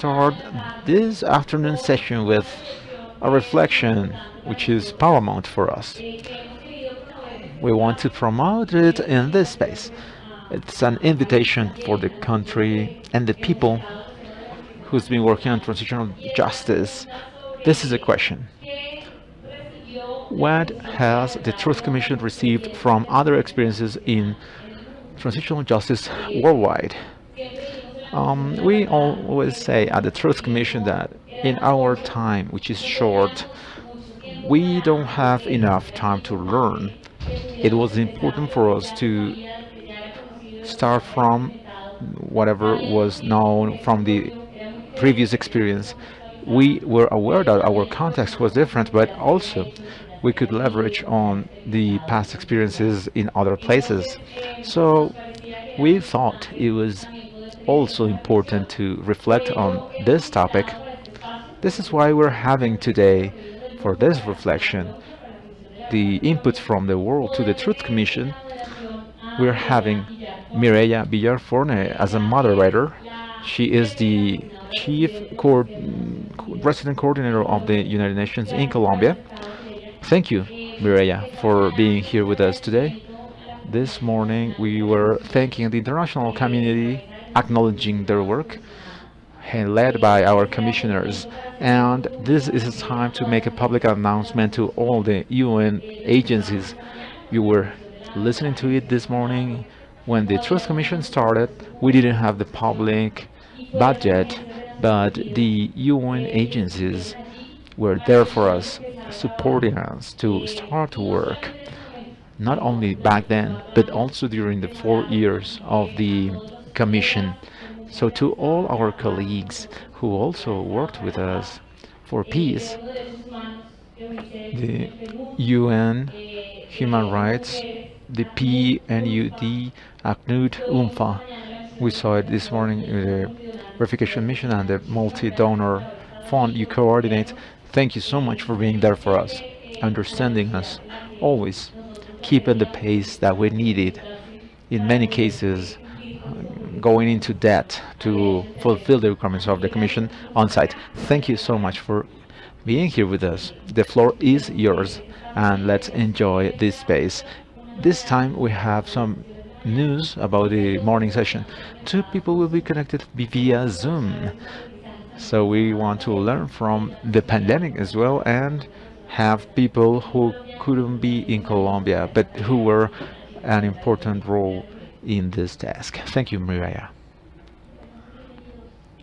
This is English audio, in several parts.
start this afternoon session with a reflection which is paramount for us. We want to promote it in this space. It's an invitation for the country and the people who's been working on transitional justice. This is a question. What has the Truth Commission received from other experiences in transitional justice worldwide? We always say at the Truth Commission that in our time, which is short, we don't have enough time to learn. It was important for us to start from whatever was known from the previous experience. We were aware that our context was different, but also we could leverage on the past experiences in other places. So we thought it was also important to reflect on this topic. This is why we're having today, for this reflection, the input from the world to the Truth Commission. We're having Mireia Villar-Forner as a moderator. She is the chief resident coordinator of the United Nations in Colombia. Thank you, Mireia, for being here with us today. This morning we were thanking the international community, acknowledging their work, led by our commissioners. And this is a time to make a public announcement to all the UN agencies. You were listening to it this morning. When the Truth Commission started, we didn't have the public budget, but the UN agencies were there for us, supporting us to start to work, not only back then, but also during the 4 years of the Commission. So to all our colleagues who also worked with us for peace, the UN, human rights, the PNUD, ACNUD, UNFA. We saw it this morning in the verification mission and the multi-donor fund you coordinate. Thank you so much for being there for us, understanding us, always keeping the pace that we needed. In many cases, going into debt to fulfill the requirements of the Commission on site. Thank you so much for being here with us. The floor is yours, and let's enjoy this space. This time we have some news about the morning session. 2 people will be connected via Zoom. So we want to learn from the pandemic as well and have people who couldn't be in Colombia but who were an important role in this task. Thank you, Mireia.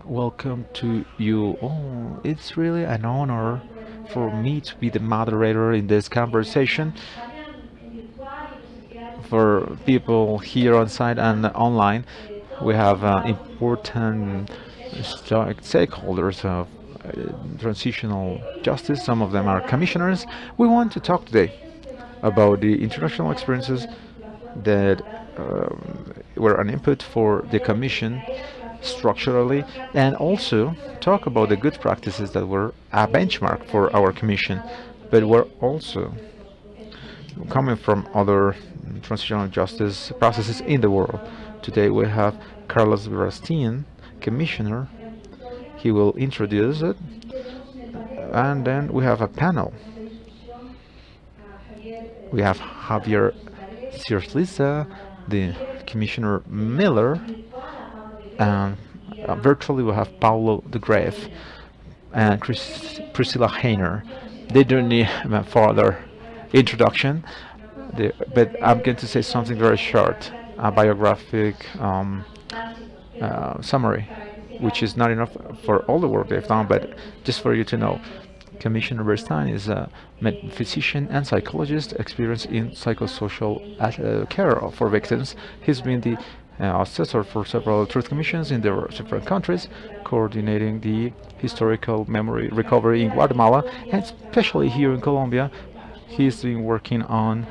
Welcome to you all. It's really an honor for me to be the moderator in this conversation. For people here on site and online, we have important stakeholders of transitional justice. Some of them are commissioners. We want to talk today about the international experiences that were an input for the Commission structurally, and also talk about the good practices that were a benchmark for our Commission, but were also coming from other transitional justice processes in the world. Today we have Carlos Beristain, Commissioner. He will introduce it, and then we have a panel. We have Javier Ciurlizza, the Commissioner Miller, and virtually we have Pablo De Greiff and Priscilla Hayner. They don't need a further introduction, but I'm going to say something very short, a biographic summary, which is not enough for all the work they've done, but just for you to know. Commissioner Beristain is a physician and psychologist experienced in psychosocial care for victims. He's been the assessor for several truth commissions in different countries, coordinating the historical memory recovery in Guatemala, and especially here in Colombia. He's been working on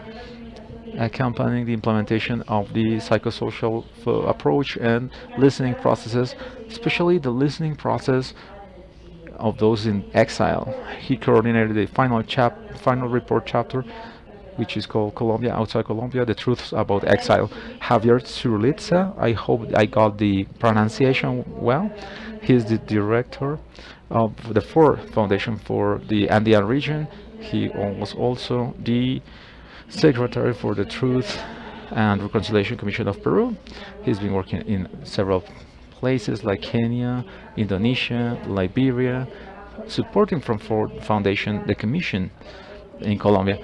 accompanying the implementation of the psychosocial approach and listening processes, especially the listening process of those in exile. He coordinated the final report chapter, which is called Colombia Outside Colombia, the Truths About Exile. Javier Ciurlizza, I hope I got the pronunciation well. He is the director of the Ford Foundation for the Andean region. He was also the secretary for the Truth and Reconciliation Commission of Peru. He's been working in several places like Kenya, Indonesia, Liberia, supporting from Ford Foundation the Commission in Colombia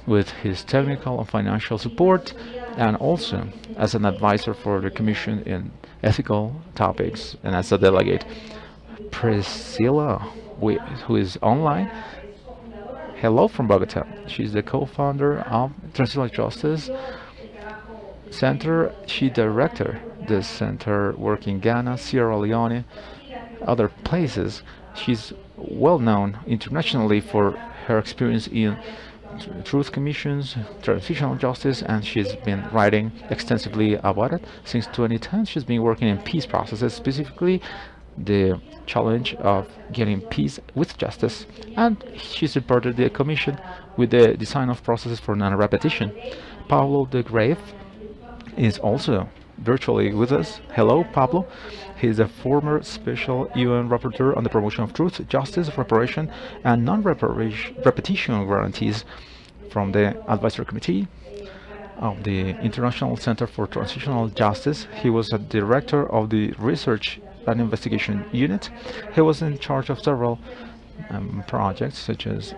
with his technical and financial support, and also as an advisor for the Commission in ethical topics and as a delegate. Priscilla, who is online. Hello from Bogota. She's the co-founder of Transitional Justice Center. She directed the center work in Ghana, Sierra Leone, other places. She's well known internationally for her experience in truth commissions, transitional justice, and she's been writing extensively about it. Since 2010, she's been working in peace processes, specifically the challenge of getting peace with justice, and she supported the Commission with the design of processes for non-repetition. Pablo De Greiff is also virtually with us. Hello, Pablo. He is a former Special UN Rapporteur on the promotion of truth, justice, reparation, and non-repetition guarantees from the Advisory Committee of the International Center for Transitional Justice. He was a director of the Research and Investigation Unit. He was in charge of several projects such as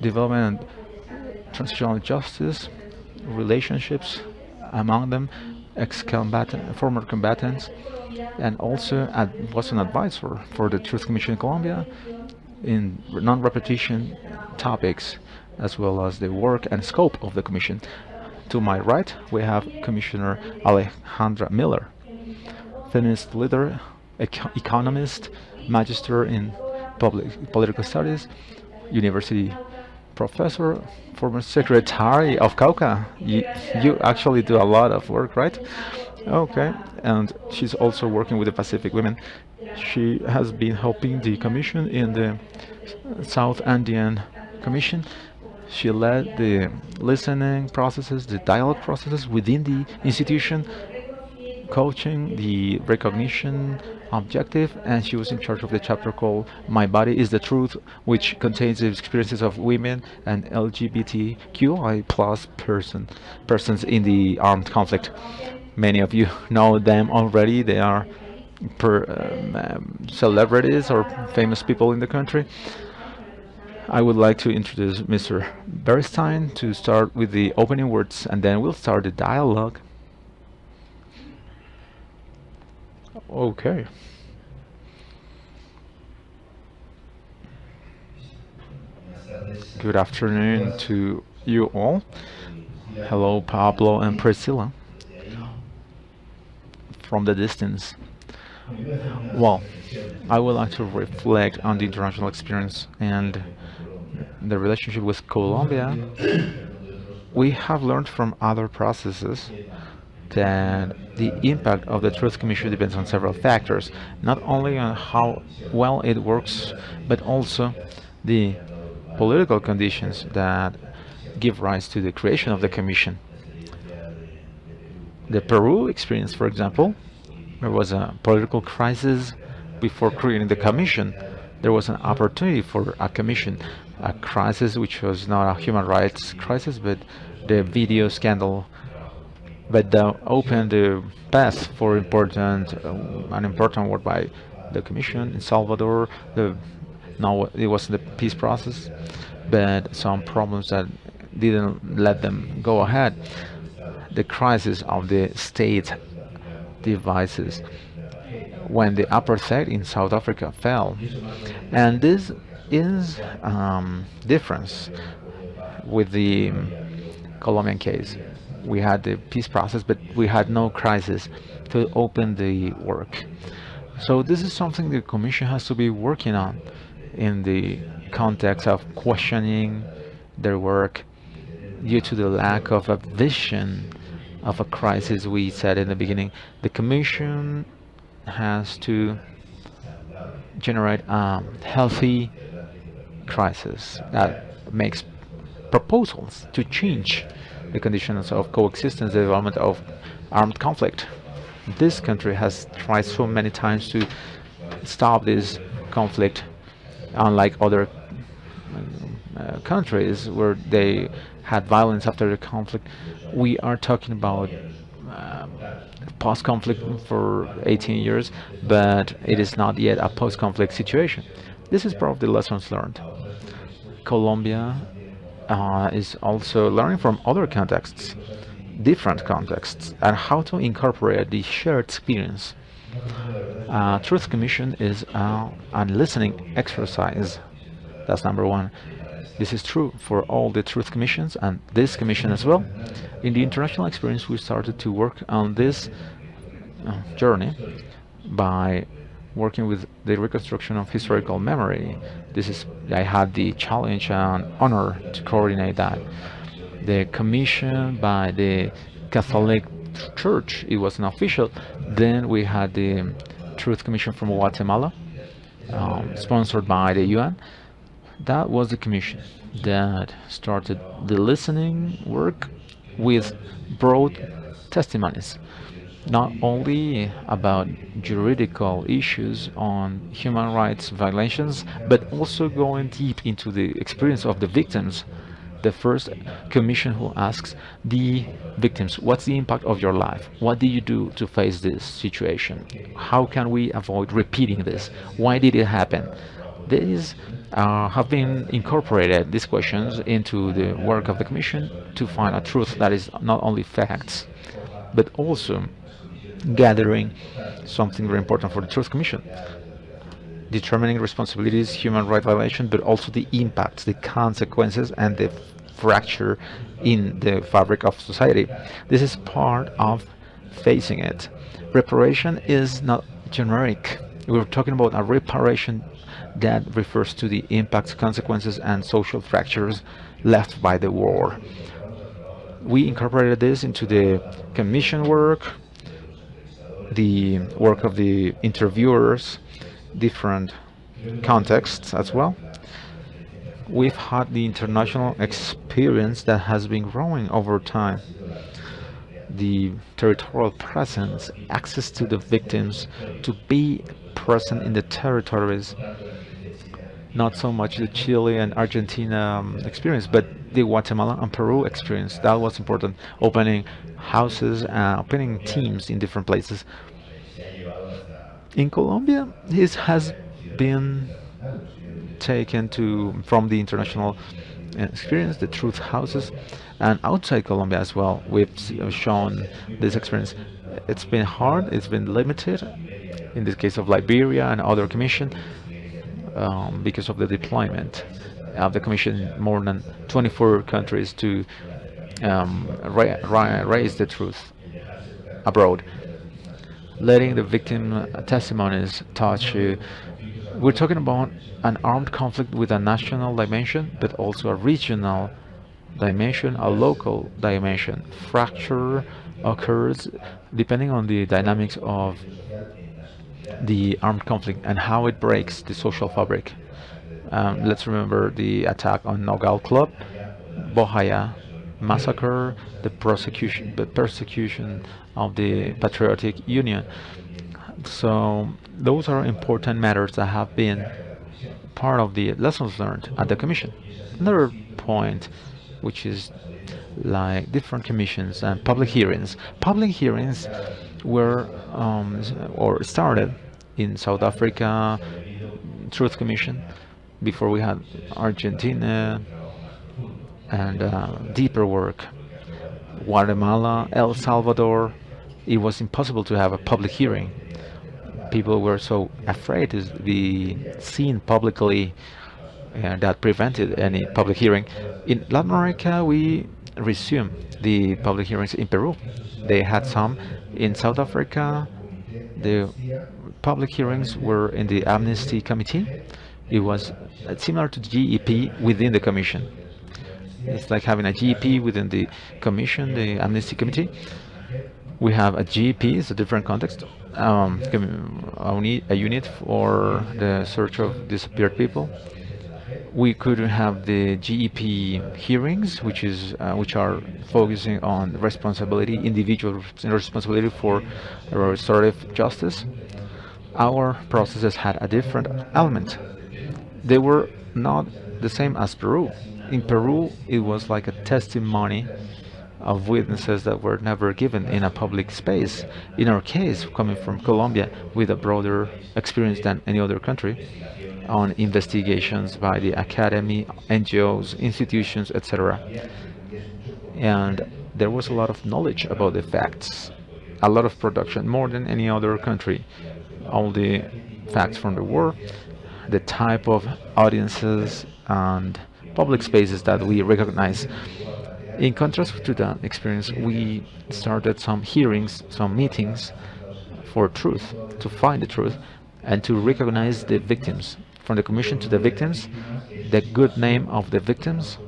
development and transitional justice, relationships among them, former combatants, and also was an advisor for the Truth Commission in Colombia in non-repetition topics, as well as the work and scope of the Commission. To my right, we have Commissioner Alejandra Miller, feminist leader, economist, magister in political studies, university professor, former secretary of Cauca. You actually do a lot of work, right? Okay, and she's also working with the Pacific Women. She has been helping the Commission in the South Andean Commission. She led the listening processes, the dialogue processes within the institution, coaching the recognition objective, and she was in charge of the chapter called My Body is the Truth, which contains the experiences of women and LGBTQI plus persons in the armed conflict. Many of you know them already. They are celebrities or famous people in the country. I would like to introduce Mr. Beristain to start with the opening words, and then we'll start the dialogue. Okay. Good afternoon to you all. Hello, Pablo and Priscilla from the distance. Well, I would like to reflect on the international experience and the relationship with Colombia. We have learned from other processes that the impact of the Truth Commission depends on several factors, not only on how well it works, but also the political conditions that give rise to the creation of the Commission. The Peru experience, for example, there was a political crisis before creating the Commission. There was an opportunity for a Commission, a crisis which was not a human rights crisis, but the video scandal that opened the path for an important work by the Commission in Salvador. Now it was the peace process, but some problems that didn't let them go ahead. The crisis of the state devices when the apartheid in South Africa fell, and this is difference with the Colombian case. We had the peace process, but we had no crisis to open the work. So this is something the Commission has to be working on in the context of questioning their work due to the lack of a vision of a crisis. We said in the beginning, the Commission has to generate a healthy crisis that makes proposals to change the conditions of coexistence, the development of armed conflict. This country has tried so many times to stop this conflict, unlike other countries where they had violence after the conflict. We are talking about um, post-conflict for 18 years, but it is not yet a post-conflict situation. This is part of the lessons learned. Colombia is also learning from other contexts, different contexts, and how to incorporate the shared experience. Truth Commission is a listening exercise. That's number one. This is true for all the truth commissions and this commission as well. In the international experience, we started to work on this journey by working with the reconstruction of historical memory. I had the challenge and honor to coordinate that. The commission by the Catholic Church, it was an official. Then we had the Truth Commission from Guatemala, sponsored by the UN. That was the commission that started the listening work with broad testimonies, not only about juridical issues on human rights violations, but also going deep into the experience of the victims. The first commission who asks the victims, what's the impact of your life? What did you do to face this situation? How can we avoid repeating this? Why did it happen? These have been incorporated, these questions, into the work of the Commission to find a truth that is not only facts, but also gathering something very important for the Truth Commission, determining responsibilities, human rights violation, but also the impacts, the consequences, and the fracture in the fabric of society. This is part of facing it. Reparation is not generic. We're talking about a reparation that refers to the impacts, consequences, and social fractures left by the war. We incorporated this into the commission work, the work of the interviewers, different contexts as well. We've had the international experience that has been growing over time. The territorial presence, access to the victims, to be present in the territories, not so much the Chile and Argentina experience, but the Guatemala and Peru experience. That was important, opening houses, opening teams in different places. In Colombia, this has been taken from the international experience, the truth houses, and outside Colombia as well. We've shown this experience. It's been hard, it's been limited, in this case of Liberia and other commission, because of the deployment of the commission in more than 24 countries to raise the truth abroad. Letting the victim testimonies touch you. We're talking about an armed conflict with a national dimension, but also a regional dimension, a local dimension. Fracture occurs depending on the dynamics of the armed conflict and how it breaks the social fabric. Let's remember the attack on Nogal Club, Bohaya massacre, the persecution of the Patriotic Union. So those are important matters that have been part of the lessons learned at the Commission. Another point, which is like different commissions and public hearings. Public hearings were or started in South Africa, Truth Commission, before we had Argentina, and deeper work. Guatemala, El Salvador, it was impossible to have a public hearing. People were so afraid to be seen publicly that prevented any public hearing. In Latin America, we resumed the public hearings in Peru. They had some. In South Africa, the public hearings were in the Amnesty Committee. It was similar to the GEP within the Commission. It's like having a GEP within the Commission, the Amnesty Committee. We have a GEP, it's a different context, a unit for the search of disappeared people. We could have the GEP hearings, which are focusing on responsibility, individual responsibility for restorative justice. our processes had a different element. They were not the same as Peru. In Peru, it was like a testimony of witnesses that were never given in a public space. In our case, coming from Colombia with a broader experience than any other country, on investigations by the academy, NGOs, institutions, etc. And there was a lot of knowledge about the facts, a lot of production, more than any other country. All the facts from the war, the type of audiences and public spaces that we recognize. In contrast to that experience, we started some hearings, some meetings for truth, to find the truth, and to recognize the victims. From the commission to the victims, the good name of the victims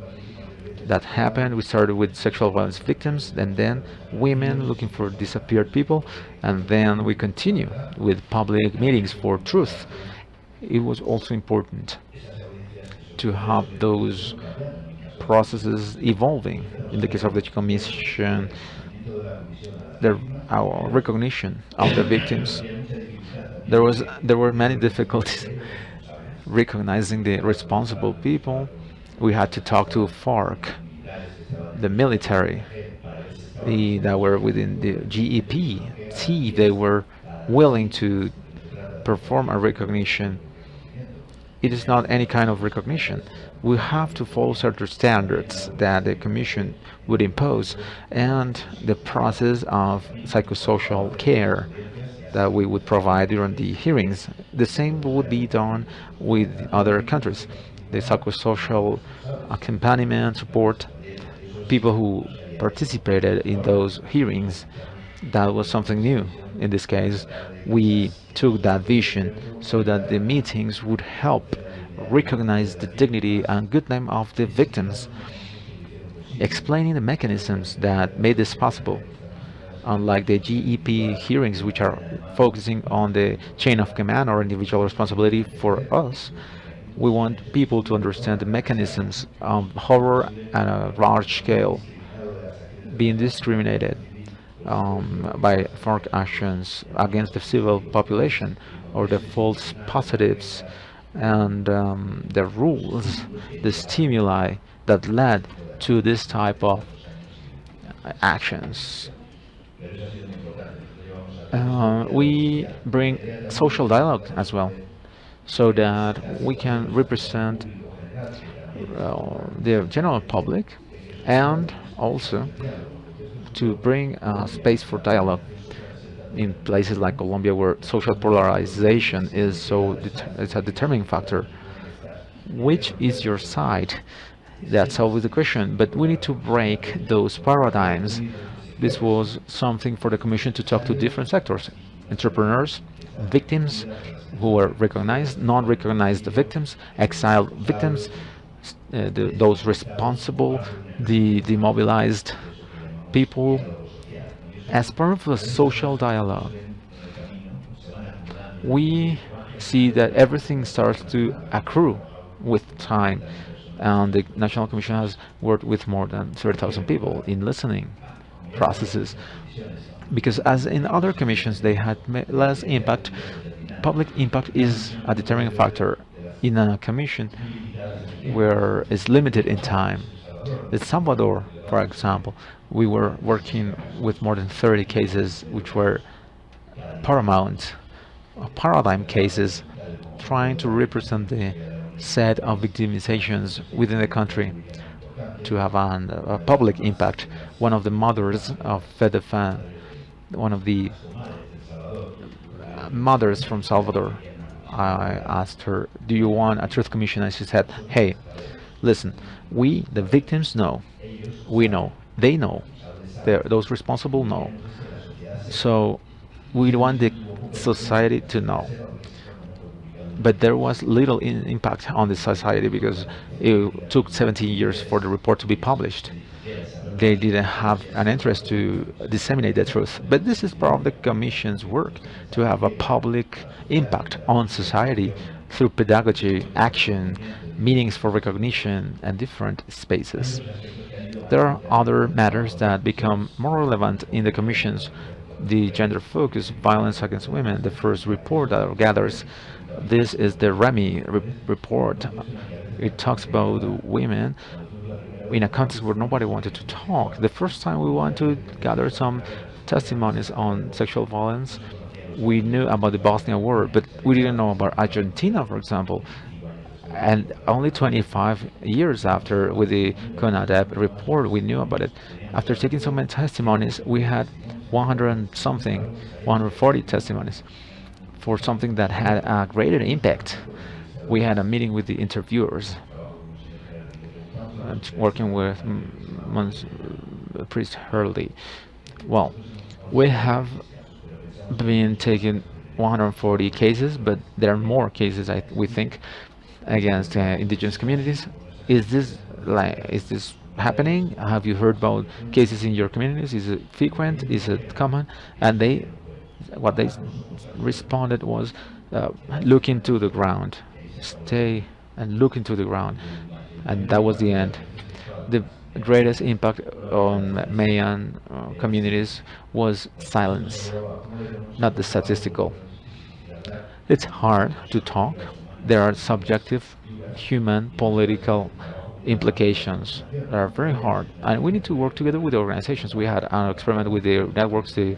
that happened. We started with sexual violence victims, and then women looking for disappeared people, and then we continue with public meetings for truth. It was also important to have those processes evolving. In the case of the commission, our recognition of the victims, there were many difficulties recognizing the responsible people. We had to talk to FARC, the military, that were within the GEP. See, they were willing to perform a recognition. It is not any kind of recognition. We have to follow certain standards that the Commission would impose, and the process of psychosocial care that we would provide during the hearings. The same would be done with other countries. The psychosocial accompaniment, support, people who participated in those hearings, that was something new. In this case, we took that vision so that the meetings would help recognize the dignity and good name of the victims, explaining the mechanisms that made this possible. Unlike the GEP hearings, which are focusing on the chain of command or individual responsibility, for us, we want people to understand the mechanisms of horror at a large scale, being discriminated by FARC actions against the civil population, or the false positives, and the rules, the stimuli that led to this type of actions. We bring social dialogue as well, so that we can represent the general public, and also to bring a space for dialogue in places like Colombia, where social polarization is it's a determining factor. Which is your side? That's always the question, but we need to break those paradigms. This was something for the Commission to talk to different sectors: entrepreneurs, victims who were recognized, non-recognized victims, exiled victims, those responsible, the demobilized people. As part of the social dialogue, we see that everything starts to accrue with time, and the National Commission has worked with more than 30,000 people in listening processes, because as in other commissions they had less impact. Public impact is a determining factor in a commission where it's limited in time. In Salvador, for example, we were working with more than 30 cases which were paramount paradigm cases, trying to represent the set of victimizations within the country to have a public impact. One of the mothers of FEDEFAN, one of the mothers from Salvador, I asked her, do you want a truth commission? And she said, hey, listen, we, the victims, know. We know. They know. Those responsible know. So we want the society to know. But there was little impact on the society because it took 17 years for the report to be published. They didn't have an interest to disseminate the truth. But this is part of the Commission's work, to have a public impact on society through pedagogy, action, meetings for recognition, and different spaces. There are other matters that become more relevant in the Commissions the gender-focused violence against women. The first report that gathers this is the REMI report. It talks about women in a context where nobody wanted to talk. The first time we want to gather some testimonies on sexual violence, we knew about the Bosnia War, but we didn't know about Argentina, for example. And only 25 years after, with the CONADEP report, we knew about it. After taking so many testimonies, we had 100 and something, 140 testimonies for something that had a greater impact. We had a meeting with the interviewers, and working with Priest Hurley. Well, we have been taking 140 cases, but there are more cases, we think, against indigenous communities. Is this happening? Have you heard about cases in your communities? Is it frequent? Is it common? And what they responded was, look into the ground, stay and look into the ground, and that was the end. The greatest impact on Mayan communities was silence, not the statistical. It's hard to talk. There are subjective, human, political implications that are very hard, and we need to work together with the organizations. We had an experiment with the networks, the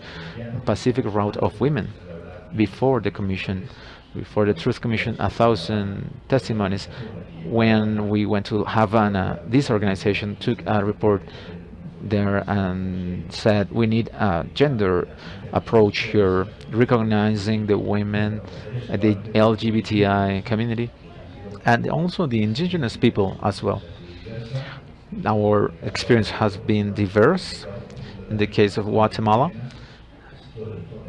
Pacific Route of Women, before the commission, before the Truth Commission, 1,000 testimonies. When we went to Havana, this organization took a report there and said we need a gender approach here, recognizing the women, the LGBTI community, and also the indigenous people as well. Our experience has been diverse. In the case of Guatemala,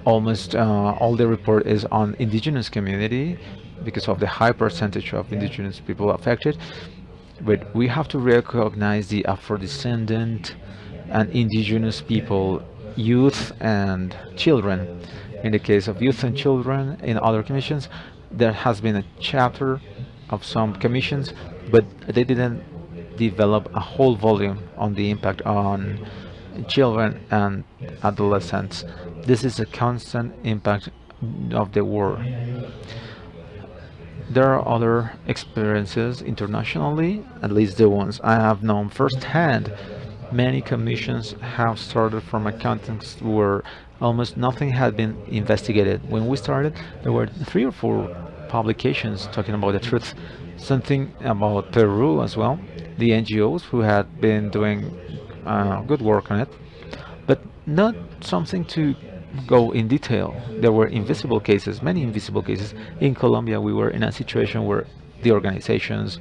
almost all the report is on indigenous community because of the high percentage of indigenous people affected. But we have to recognize the Afro-descendant and indigenous people, youth and children. In the case of youth and children in other commissions, there has been a chapter of some commissions, but they didn't develop a whole volume on the impact on children and adolescents. This is a constant impact of the war. There are other experiences internationally, at least the ones I have known firsthand. Many commissions have started from a context where almost nothing had been investigated. When we started, there were 3 or 4 publications talking about the truth. Something about Peru as well, the NGOs who had been doing good work on it, but not something to go in detail. There were invisible cases, many invisible cases. In Colombia, we were in a situation where the organizations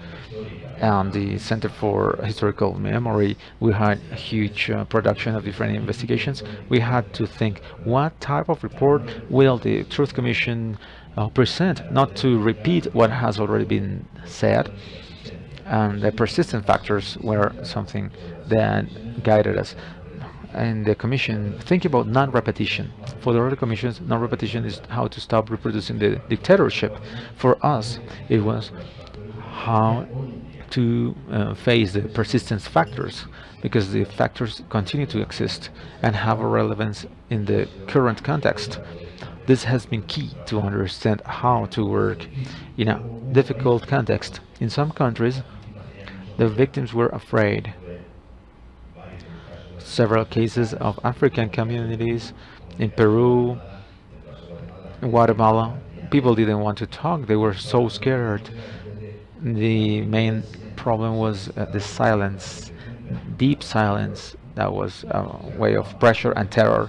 and the Center for Historical Memory, we had a huge production of different investigations. We had to think, what type of report will the Truth Commission present, not to repeat what has already been said. And the persistent factors were something that guided us. And the commission, think about non-repetition. For the other commissions, non-repetition is how to stop reproducing the dictatorship. For us, it was how to face the persistence factors, because the factors continue to exist and have a relevance in the current context. This has been key to understand how to work in a difficult context. In some countries, the victims were afraid. Several cases of African communities in Peru, in Guatemala, people didn't want to talk. They were so scared. The main problem was the silence, deep silence. That was a way of pressure and terror.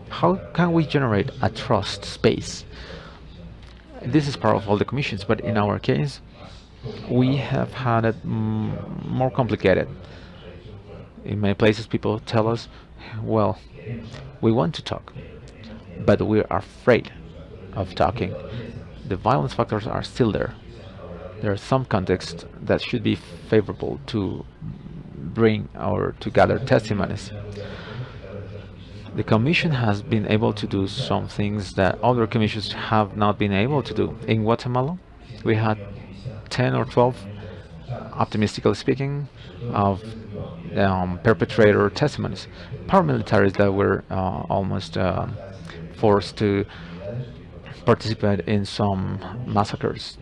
How can we generate a trust space? This is part of all the commissions, but in our case, we have had it more complicated. In many places, people tell us, well, we want to talk, but we are afraid of talking. The violence factors are still there. There are some contexts that should be favorable to bring or to gather testimonies. The Commission has been able to do some things that other commissions have not been able to do. In Guatemala, we had 10 or 12, optimistically speaking, of perpetrator testimonies. Paramilitaries that were almost forced to participate in some massacres.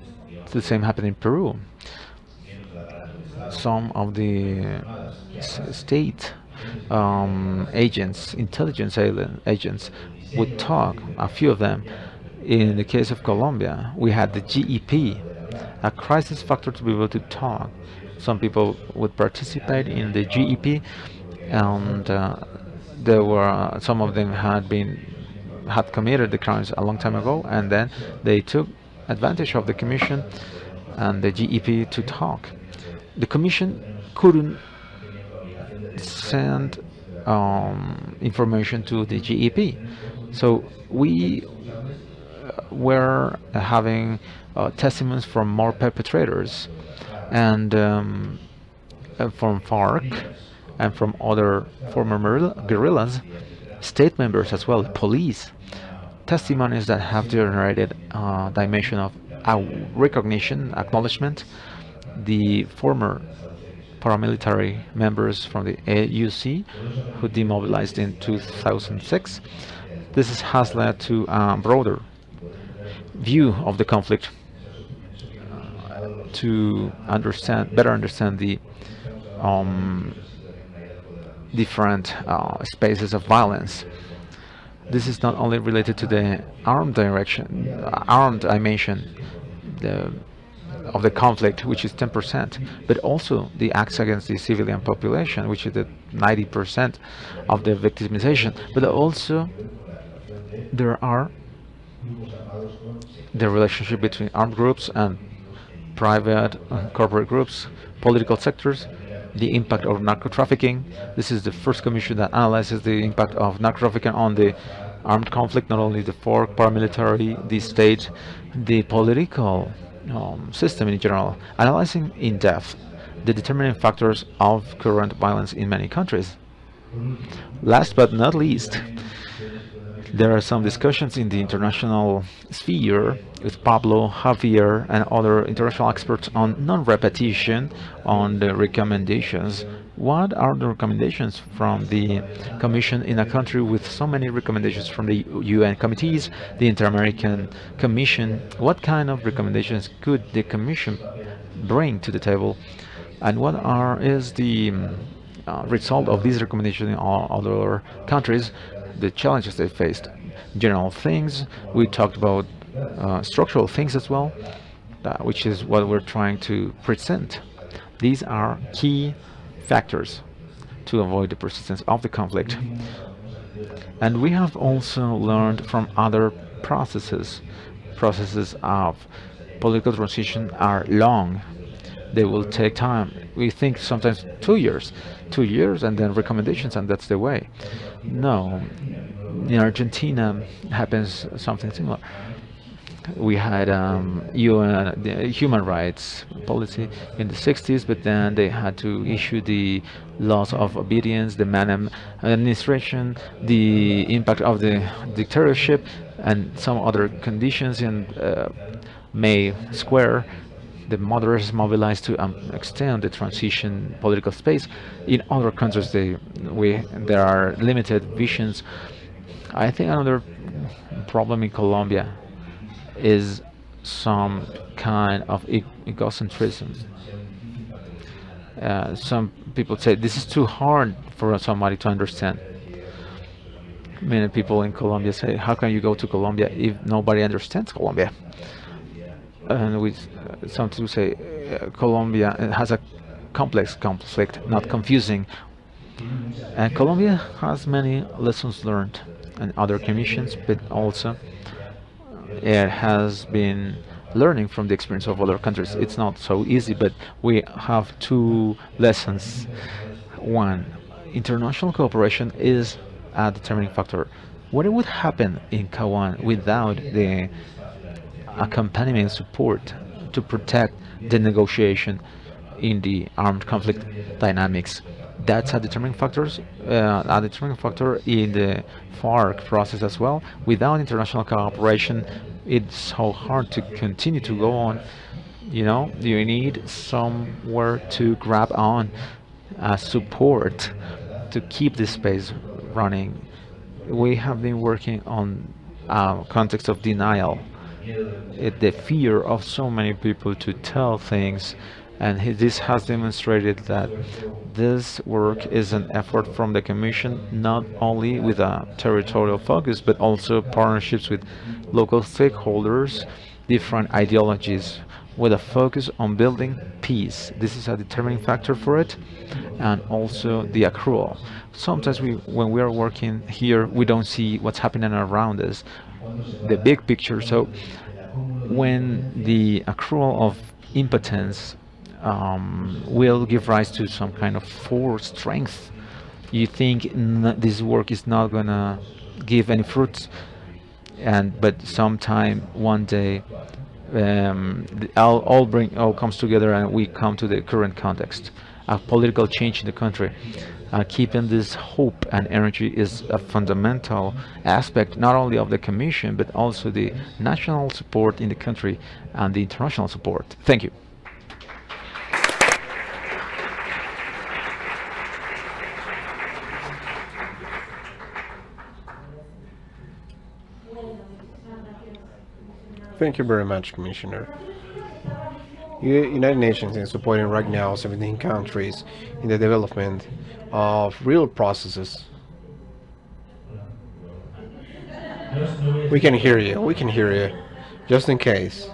The same happened in Peru. Some of the state agents, agents, would talk, a few of them. In the case of Colombia, we had the GEP, a crisis factor to be able to talk. Some people would participate in the GEP, and there were some of them had committed the crimes a long time ago, and then they took advantage of the commission and the GEP to talk. The commission couldn't send information to the GEP, so we were having testimonies from more perpetrators and from FARC and from other former guerrillas, state members as well, police, testimonies that have generated a dimension of recognition, acknowledgement. The former paramilitary members from the AUC who demobilized in 2006. This has led to a broader view of the conflict, to better understand the different spaces of violence. This is not only related to the armed dimension of the conflict, which is 10%, but also the acts against the civilian population, which is the 90% of the victimization. But also there are the relationship between armed groups and private corporate groups, political sectors, the impact of narco trafficking. This is the first commission that analyzes the impact of narco trafficking on the armed conflict, not only the FARC, paramilitary, the state, the political system in general, analyzing in depth the determining factors of current violence in many countries. Last but not least, there are some discussions in the international sphere with Pablo, Javier, and other international experts on non-repetition, on the recommendations. What are the recommendations from the Commission in a country with so many recommendations from the UN committees, the Inter-American Commission? What kind of recommendations could the Commission bring to the table? And what is the result of these recommendations in all other countries, the challenges they faced? General things, we talked about structural things as well, which is what we're trying to present. These are key factors to avoid the persistence of the conflict. And we have also learned from other processes. Processes of political transition are long. They will take time. We think sometimes 2 years, and then recommendations, and that's the way. No, in Argentina happens something similar. We had UN, the human rights policy in the 60s, but then they had to issue the laws of obedience, the Menem administration, the impact of the dictatorship, and some other conditions in May Square. The moderators mobilized to extend the transition political space. In other countries, there are limited visions. I think another problem in Colombia is some kind of egocentrism. Some people say this is too hard for somebody to understand. Many people in Colombia say, how can you go to Colombia if nobody understands Colombia? And some people say Colombia has a complex conflict, not confusing. And Colombia has many lessons learned and other commissions, but also it has been learning from the experience of other countries. It's not so easy, but we have two lessons. One, international cooperation is a determining factor. What would happen in Cawan without the accompaniment support to protect the negotiation in the armed conflict dynamics? That's a determining factor in the FARC process as well. Without international cooperation, it's so hard to continue to go on. You need somewhere to grab on support to keep this space running. We have been working on context of denial, the fear of so many people to tell things, and this has demonstrated that this work is an effort from the Commission, not only with a territorial focus, but also partnerships with local stakeholders, different ideologies, with a focus on building peace. This is a determining factor for it, and also the accrual. Sometimes when we are working here, we don't see what's happening around us, the big picture. So when the accrual of impotence will give rise to some kind of force strength, you think this work is not gonna give any fruits, and but sometime one day all comes together and we come to the current context, a political change in the country. Keeping this hope and energy is a fundamental aspect not only of the Commission but also the national support in the country and the international support. Thank you. Thank you very much, Commissioner. United Nations is supporting right now 17 countries in the development of real processes. We can hear you. We can hear you. Just in case.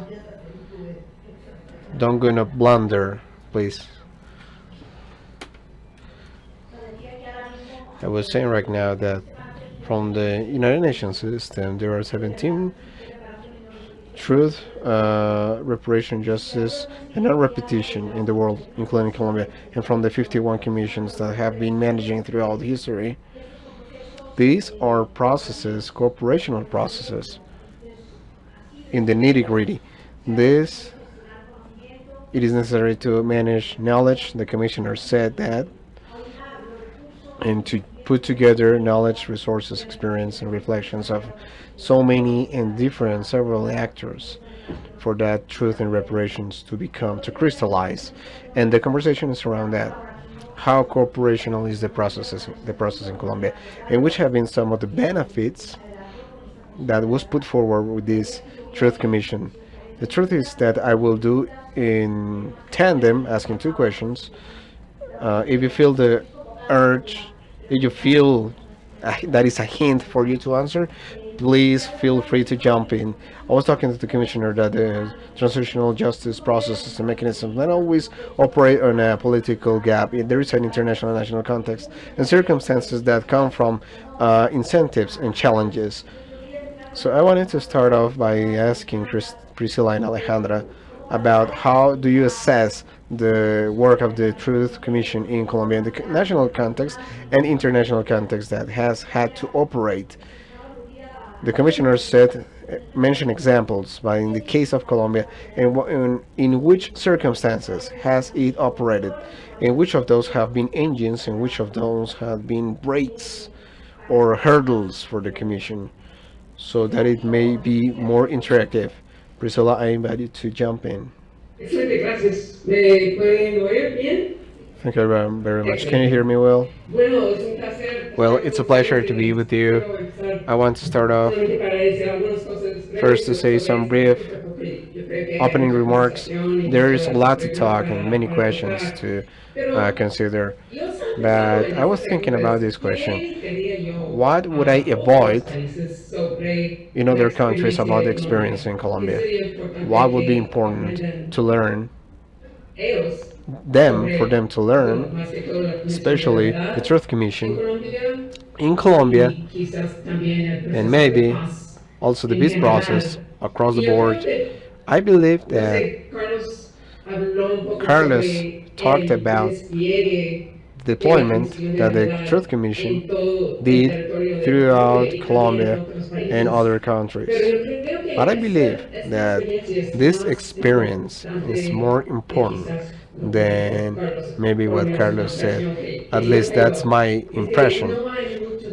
Don't go in a blunder, please. I was saying right now that from the United Nations system, there are 17 truth, reparation, justice, and non-repetition in the world, including Colombia, and from the 51 commissions that have been managing throughout history. These are processes, cooperational processes, in the nitty-gritty. It is necessary to manage knowledge. The commissioner said that, and to put together knowledge, resources, experience, and reflections of so many and different several actors for that truth and reparations to crystallize. And the conversation is around that. How cooperational is the process in Colombia, and which have been some of the benefits that was put forward with this Truth Commission. The truth is that I will do in tandem, asking two questions. If you feel the urge, if you feel that is a hint for you to answer, please feel free to jump in. I was talking to the Commissioner that the transitional justice processes and mechanisms not always operate on a political gap. There is an international and national context and circumstances that come from incentives and challenges. So I wanted to start off by asking Priscilla and Alejandra about how do you assess the work of the Truth Commission in Colombia in the national context and international context that has had to operate. The commissioner mentioned examples, but in the case of Colombia, in which circumstances has it operated, and which of those have been engines, and which of those have been brakes or hurdles for the commission, so that it may be more interactive. Priscilla, I invite you to jump in. Excelente, gracias. ¿Me pueden oír bien? Thank you very much. Can you hear me well? Bueno, es un placer. Well, it's a pleasure to be with you. I want to start off first to say some brief opening remarks. There is a lot to talk and many questions to consider, but I was thinking about this question. What would I avoid in other countries about the experience in Colombia? What would be important to learn for them to learn, especially the Truth Commission in Colombia, and maybe also the peace process across the board. I believe that Carlos talked about deployment that the Truth Commission did throughout Colombia and other countries. But I believe that this experience is more important than maybe what Carlos said. At least that's my impression.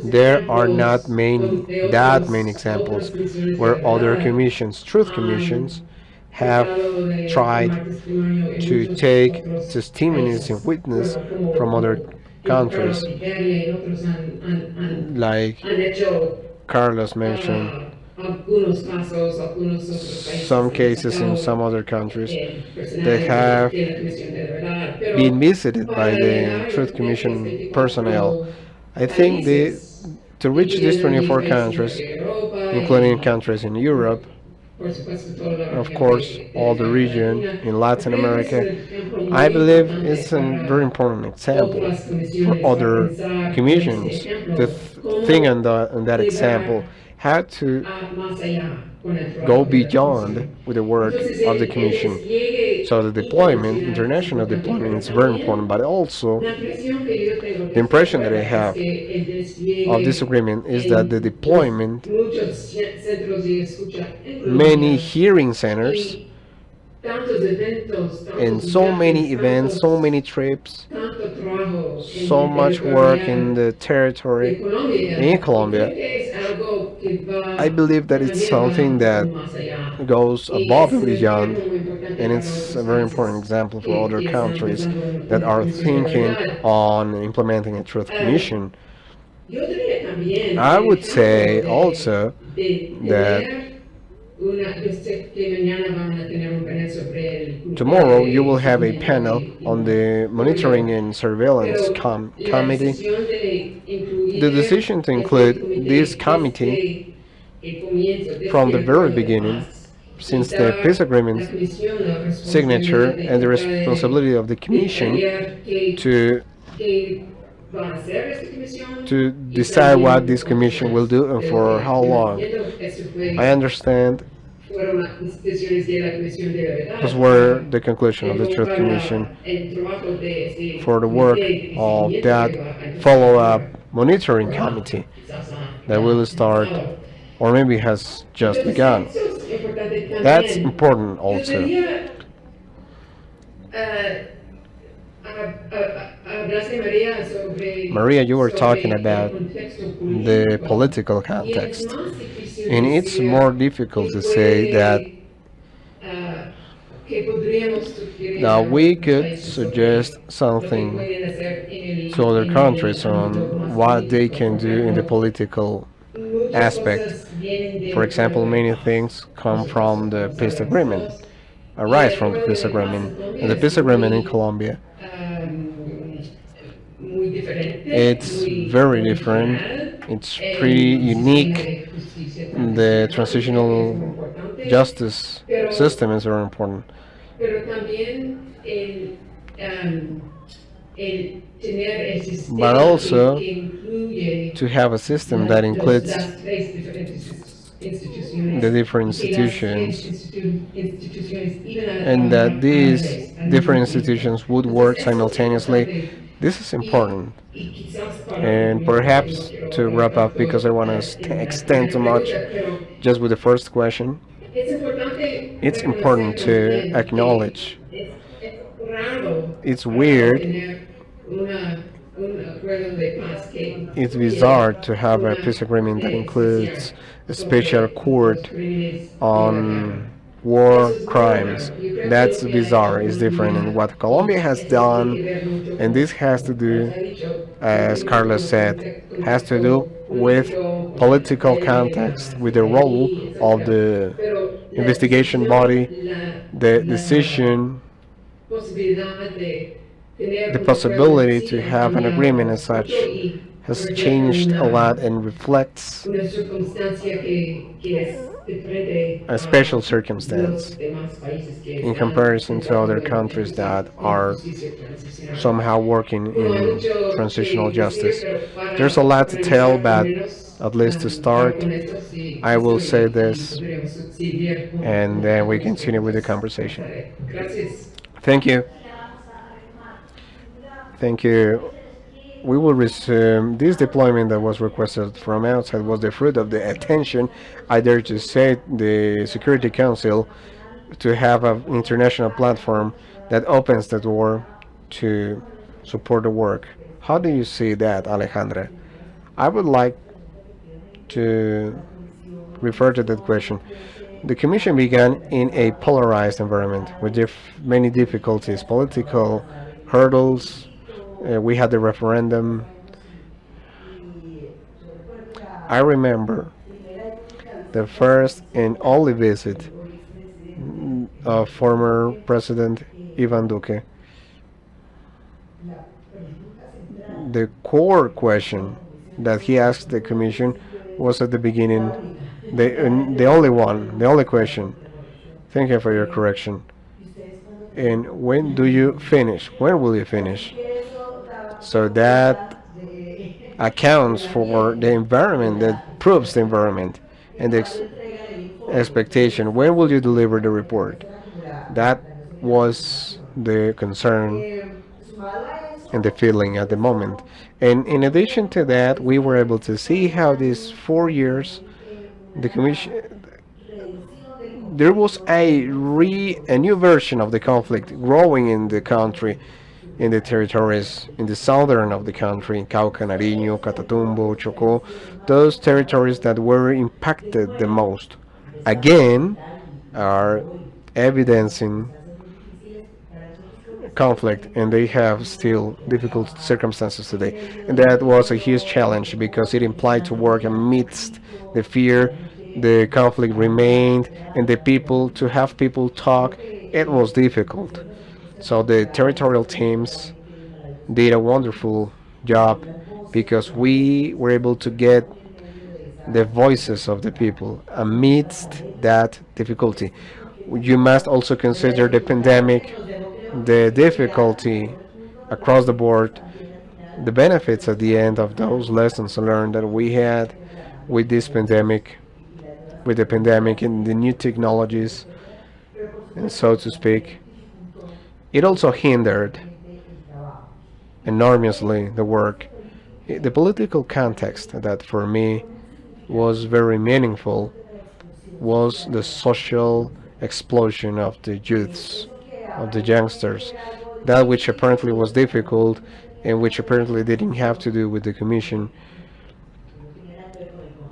There are not that many examples where other commissions, truth commissions, have tried to take testimonies and witness from other countries, like Carlos mentioned, some cases in some other countries that personal have de la Comisión de la Verdad, pero been visited by para the llegar a Truth los Commission personnel. 34 I think países, to reach these incluyendo mis 24 países de countries, Europa including y countries in Europe, por supuesto toda la of región course, all de the América region Latina, in Latin creo que es un America, ejemplo I muy believe importante it's a very para important example otras for comisiones a other pensar en ese commissions to ejemplo, think cómo on that example, llegar how to más allá con el go trabajo de la beyond comisión. with the work Entonces, of the el commission. despliegue So the deployment, internacional es international importante, deployment, pero is very también important, but also la impresión que yo tengo the que estoy de impression that I acuerdo es have que el of this despliegue agreement is that the en los deployment, muchos centros de escucha en many Colombia hearing centers, y tantos eventos, and tantos so many viajes, events, so many trips, tanto trabajo en so el much work in territorial the de territory in Colombia, y Colombia. creo que es algo que I va, believe that que it's también va something that aún más allá. goes Y above es and un beyond, ejemplo muy importante and para it's a otros very important países example for other que están countries pensando that en la are Comisión de la thinking Verdad. on implementing a truth Eh, commission. yo diría también I el would ejemplo say also de that tener yo sé que mañana van a tener un panel sobre el tomorrow you culpable y will have a sufrimiento panel de on the monitoring murió. and surveillance Pero la committee. decisión de The incluir decision to este include this comité committee desde el comienzo, from desde the el very acuerdo de beginning, paz, y since the dar peace agreement la comisión la signature responsabilidad de and the tratar responsibility of the de commission detallar to qué va a hacer esta comisión to y decide what también this otras commission will cosas. do and Pero for how yo long. entiendo que eso I understand fueron las decisiones de la Comisión de la those Verdad were para, the conclusion of the Truth Commission el trabajo de ese for the work comité de of seguimiento that que va a empezar follow-up ahora, monitoring o committee quizás that ya will start empezado. or maybe has just Entonces, begun. eso es importante That's también. important Yo also. quería eh, hablarse María Maria, you were talking sobre el about contexto the político political y es context, más difícil and it's decir more difficult que to say that ah, que podríamos sugerir now a we los could países suggest sobre lo que something pueden hacer to other en el countries ámbito on más what they político. can Por do in the ejemplo, political muchas aspect. cosas vienen For del example, acuerdo de many paz. things Por come supuesto, from the como peace sabemos agreement, todos. Y arise el from the acuerdo peace de paz en agreement. And Colombia the es peace agreement in Colombia, muy diferente, it's muy very different. original. It's pretty El sistema unique. de justicia The transicional creo que es muy transitional importante, justice pero, system is very important. pero también el tener el But sistema also que incluye to have a system that includes las tres diferentes the instituciones different y que las tres institutions, instituciones iban a and that trabajar a la these vez, al different mismo tiempo. institutions would Entonces, work eso es simultaneously. importante This is y, important. y quizás para And concluir, porque no perhaps quiero to hablar wrap up, because I tanto want to en la extend primera too much pregunta, pero just with the first question, es importante it's important reconocer to también que acknowledge es raro, it's raro weird, tener un acuerdo de paz que it's incluye bizarre to have a una peace agreement that corte especial includes a special sobre los court crímenes de la guerra. on Eso war es muy crimes. raro. Yo creo que That's lo que ha hecho bizarre, it's different. And Colombia, what Colombia y has eso tiene done, que ver mucho and con, this has to como Carlos do, ha dicho, as Carlos said, has to do contexto with político, con la political de context, la with the role CPI, of etc. the Pero la investigation decisión, body, the la decision, posibilidad de tener the un acuerdo possibility sí to ha have an cambiado agreement as mucho such y has refleja changed a lot and reflects una circunstancia que es diferente a a special los circumstance demás países que in están comparison to other pensando countries that en are justicia transicional. somehow working Bueno, hay in mucho transitional que decir, justice. pero There's a para lot to tell, revisar por but menos, at least to paro start, con esto, si I will esto say y this, podríamos seguir and con then we otras continue with the preguntas conversation. más tarde. Gracias. Thank you. Thank you. We will resume. This deployment that was requested from outside was the fruit of the attention, I dare to say, the Security Council to have an international platform that opens the door to support the work. How do you see that, Alejandra? I would like to refer to that question. The Commission began in a polarized environment with many difficulties, political hurdles. We had the referendum. I remember the first and only visit of former President Ivan Duque. The core question that he asked the Commission was at the beginning the only one, the only question. Thank you for your correction. And when do you finish? When will you finish? So that accounts for the environment, that proves the environment and the expectation. When will you deliver the report? That was the concern and the feeling at the moment. And in addition to that, we were able to see how these 4 years, the Commission, there was a new version of the conflict growing in the country, in the territories in the southern of the country, Cauca, Nariño, Catatumbo, Chocó, those territories that were impacted the most, again, are evidencing conflict, and they have still difficult circumstances today. And that was a huge challenge because it implied to work amidst the fear, the conflict remained, and the people, to have people talk, it was difficult. So the territorial teams did a wonderful job because we were able to get the voices of the people amidst that difficulty. You must also consider the pandemic, the difficulty across the board, the benefits at the end of those lessons learned that we had with this pandemic, with the pandemic and the new technologies, and so to speak. It also hindered enormously the work. The political context that for me was very meaningful was the social explosion of the youths, of the youngsters, that which apparently was difficult and which apparently didn't have to do with the Commission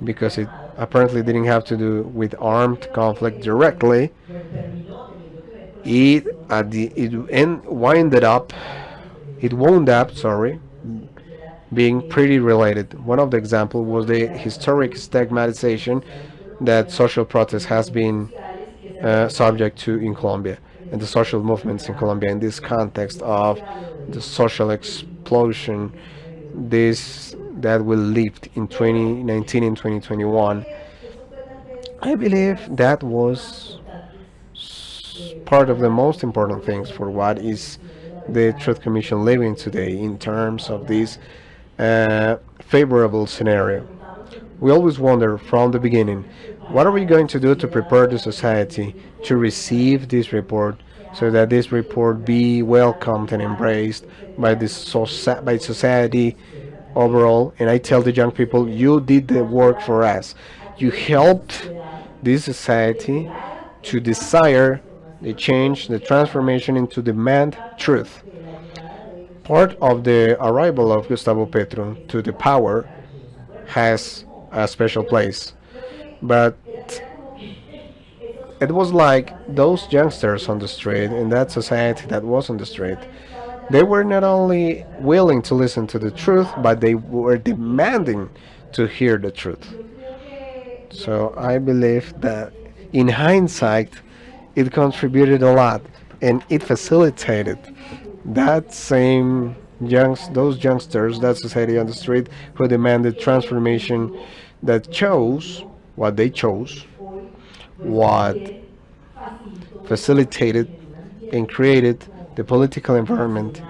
because it apparently didn't have to do with armed conflict directly. It at the it end winded up it wound up, sorry, being pretty related. One of the examples was the historic stigmatization that social protest has been subject to in Colombia, and the social movements in Colombia in this context of the social explosion this that will lift in 2019 and 2021. I believe that was part of the most important things for what is the Truth Commission living today in terms of this favorable scenario. We always wonder from the beginning, what are we going to do to prepare the society to receive this report so that this report be welcomed and embraced by by society overall? And I tell the young people, you did the work for us. You helped this society to desire the change, the transformation into demand truth. Part of the arrival of Gustavo Petro to the power has a special place, but it was like those youngsters on the street in that society that was on the street. They were not only willing to listen to the truth, but they were demanding to hear the truth. So I believe that in hindsight, it contributed a lot and it facilitated that same those youngsters, that society on the street who demanded transformation, that chose what they chose, what facilitated and created the political environment,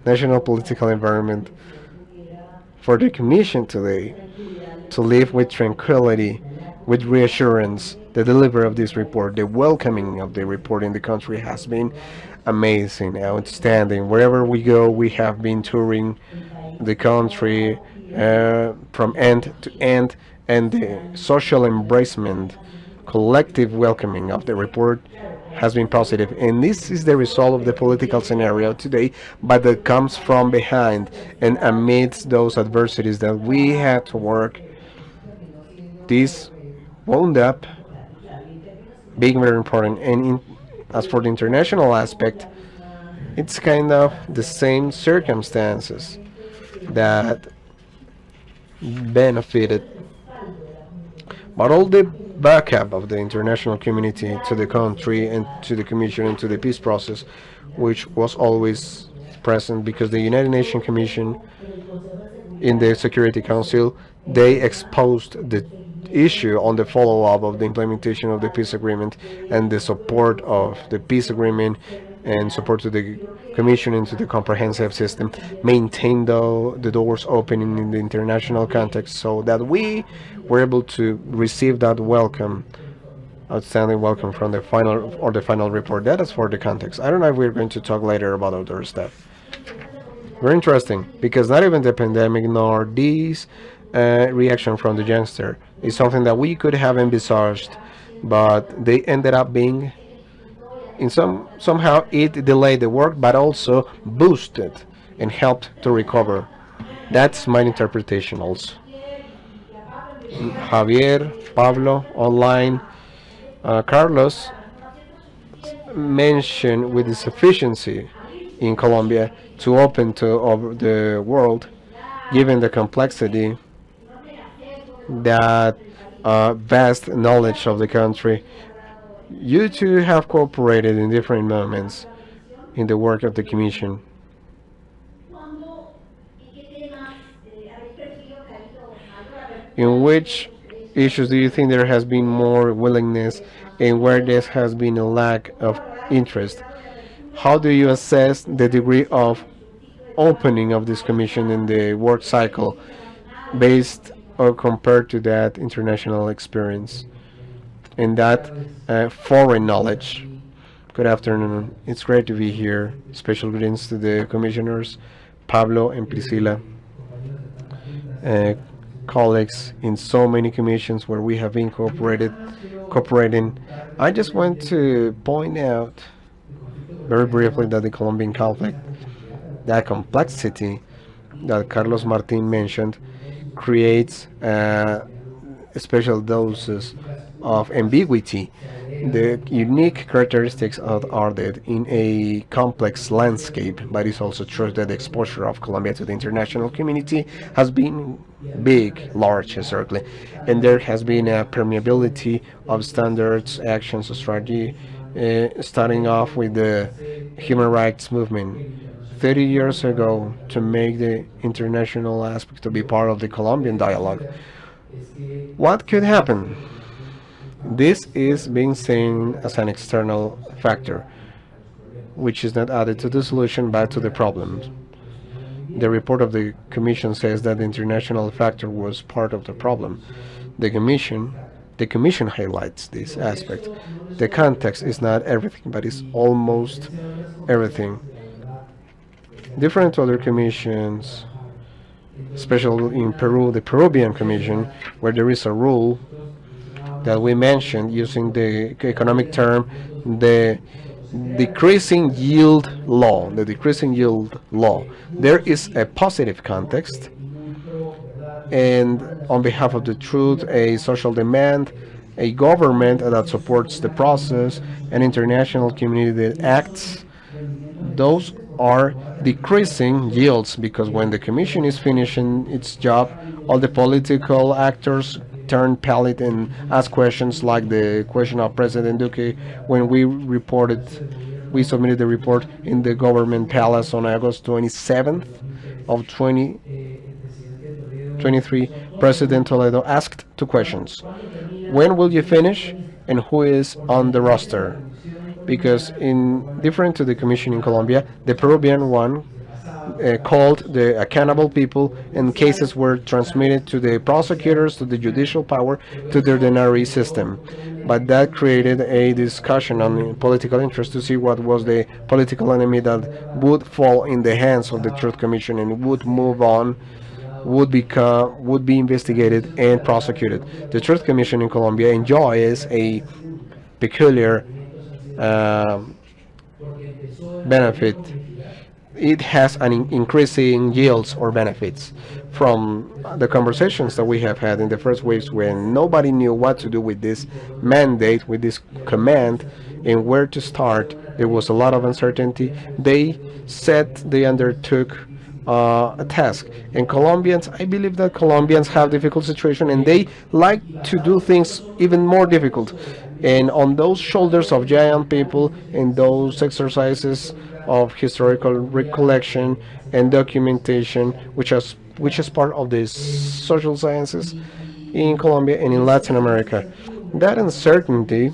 national political environment for the Commission today to live with tranquility, with reassurance. The delivery of this report, the welcoming of the report in the country has been amazing, outstanding. Wherever we go, we have been touring the country from end to end, and the social embracement, collective welcoming of the report has been positive. And this is the result of the political scenario today, but that comes from behind and amidst those adversities that we had to work. This wound up being very important. And as for the international aspect, it's kind of the same circumstances that benefited But all the backup of the international community to the country and to the Commission and to the peace process, which was always present because the United Nations Commission in the Security Council, they exposed the issue on the follow-up of the implementation of the peace agreement and the support of the peace agreement and support to the Commission into the comprehensive system, maintain the doors open in the international context so that we were able to receive that welcome, outstanding welcome from the final report. That is for the context. I don't know if we're going to talk later about other stuff. Very interesting, because not even the pandemic nor this reaction from the youngster is something that we could have envisaged, but they ended up being in somehow it delayed the work, but also boosted and helped to recover. That's my interpretation also. Javier, Pablo, online, Carlos mentioned with the sufficiency in Colombia to open to the world, given the complexity, that vast knowledge of the country. You two have cooperated in different moments in the work of the Commission. In which issues do you think there has been more willingness and where there has been a lack of interest? How do you assess the degree of opening of this Commission in the work cycle based or compared to that international experience and that foreign knowledge? Good afternoon. It's great to be here. Special greetings to the commissioners, Pablo and Priscilla, colleagues in so many commissions where we have been cooperating. I just want to point out very briefly that the Colombian conflict, that complexity that Carlos Martín mentioned, creates special doses of ambiguity. The unique characteristics are that in a complex landscape, but it's also true that the exposure of Colombia to the international community has been big, large, certainly, and there has been a permeability of standards, actions, strategy, starting off with the human rights movement 30 years ago to make the international aspect to be part of the Colombian dialogue. What could happen? This is being seen as an external factor, which is not added to the solution but to the problem. The report of the Commission says that the international factor was part of the problem. The Commission highlights this aspect. The context is not everything, but it's almost everything. Different to other commissions, especially in Peru, the Peruvian Commission, where there is a rule that we mentioned using the economic term, the decreasing yield law. The decreasing yield law. There is a positive context, and on behalf of the truth, a social demand, a government that supports the process, an international community that acts. Those are decreasing yields because when the Commission is finishing its job, all the political actors turn pallid and ask questions like the question of President Duque when we submitted the report in the government palace on August 27th of 2023. President Toledo asked two questions. When will you finish and who is on the roster? Because in different to the Commission in Colombia, the Peruvian one called the accountable people, and cases were transmitted to the prosecutors, to the judicial power, to the ordinary system. But that created a discussion on political interest to see what was the political enemy that would fall in the hands of the Truth Commission and would move on, would be investigated and prosecuted. The Truth Commission in Colombia enjoys a peculiar benefit. It has an increasing yields or benefits from the conversations that we have had in the first waves when nobody knew what to do with this mandate, with this command, and where to start. There was a lot of uncertainty. They undertook a task. And Colombians, I believe that Colombians have difficult situation and they like to do things even more difficult. And on those shoulders of giant people and those exercises of historical recollection and documentation, which is part of the social sciences in Colombia and in Latin America, that uncertainty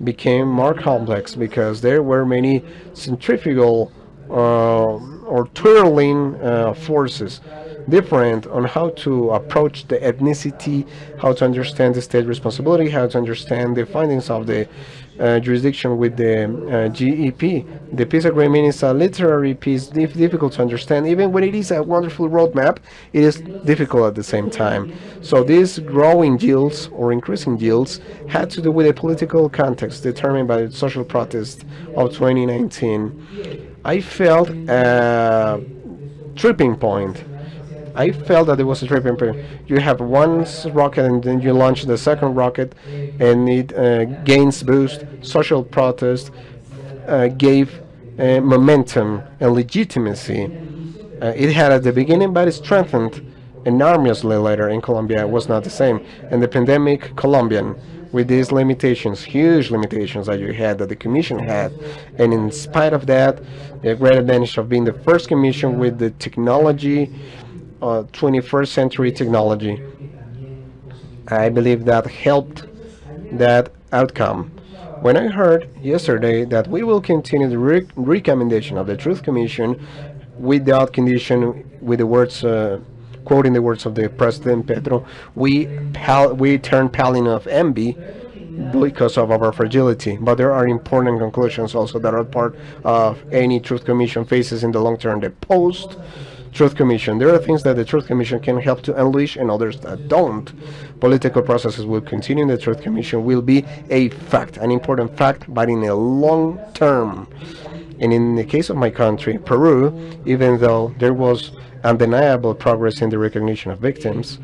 became more complex because there were many centrifugal or twirling forces different on how to approach the ethnicity, how to understand the state responsibility, how to understand the findings of the jurisdiction with the GEP. The peace agreement is a literary piece, difficult to understand. Even when it is a wonderful roadmap, it is difficult at the same time. So these growing yields or increasing yields had to do with a political context determined by the social protest of 2019. I felt a tripping point. I felt that it was a tripping point. You have one rocket and then you launch the second rocket, and it gains boost. Social protest gave momentum and legitimacy. It had at the beginning, but it strengthened enormously later in Colombia. It was not the same. And the pandemic Colombian, with these limitations, huge limitations that you had, that the Commission had, and in spite of that, the great advantage of being the first Commission with the technology, 21st century technology, I believe that helped that outcome. When I heard yesterday that we will continue the recommendation of the Truth Commission without condition, with the words, quoting the words of the President Petro, we turn paling of envy because of our fragility. But there are important conclusions also that are part of any Truth Commission faces in the long term. The post Truth Commission. There are things that the Truth Commission can help to unleash and others that don't. Political processes will continue in the Truth Commission, will be a fact, an important fact, but in a long term. And in the case of my country, Peru, even though there was undeniable progress in the recognition of victims,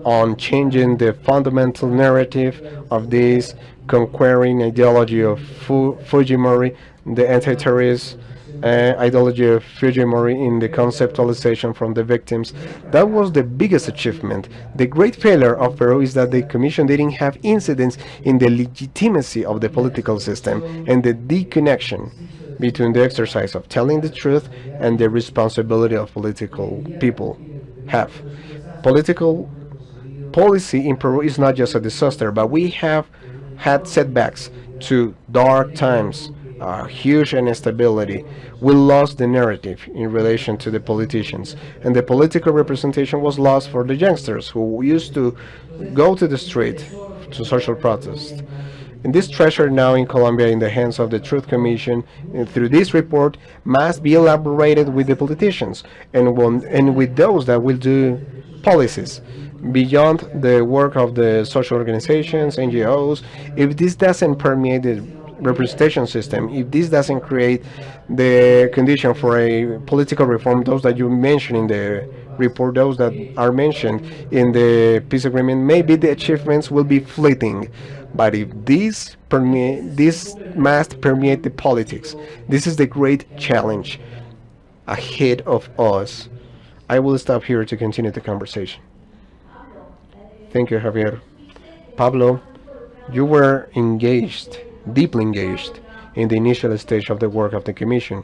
on changing the fundamental narrative of this conquering ideology of Fujimori, the anti-terrorist ideology of Fujimori in the conceptualization from the victims. That was the biggest achievement. The great failure of Peru is that the Commission didn't have incidence in the legitimacy of the political system and the deconnection between the exercise of telling the truth and the responsibility of political people have. Political policy in Peru is not just a disaster, but we have had setbacks to dark times, huge instability. We lost the narrative in relation to the politicians, and the political representation was lost for the youngsters who used to go to the street to social protest. And this treasure now in Colombia in the hands of the Truth Commission, and through this report, must be elaborated with the politicians and with those that will do policies beyond the work of the social organizations, NGOs. If this doesn't permeate the representation system, if this doesn't create the condition for a political reform, those that you mentioned in the report, those that are mentioned in the peace agreement, maybe the achievements will be fleeting. But if this must permeate the politics, this is the great challenge ahead of us. I will stop here to continue the conversation. Thank you, Javier. Pablo, you were engaged, deeply engaged, in the initial stage of the work of the Commission.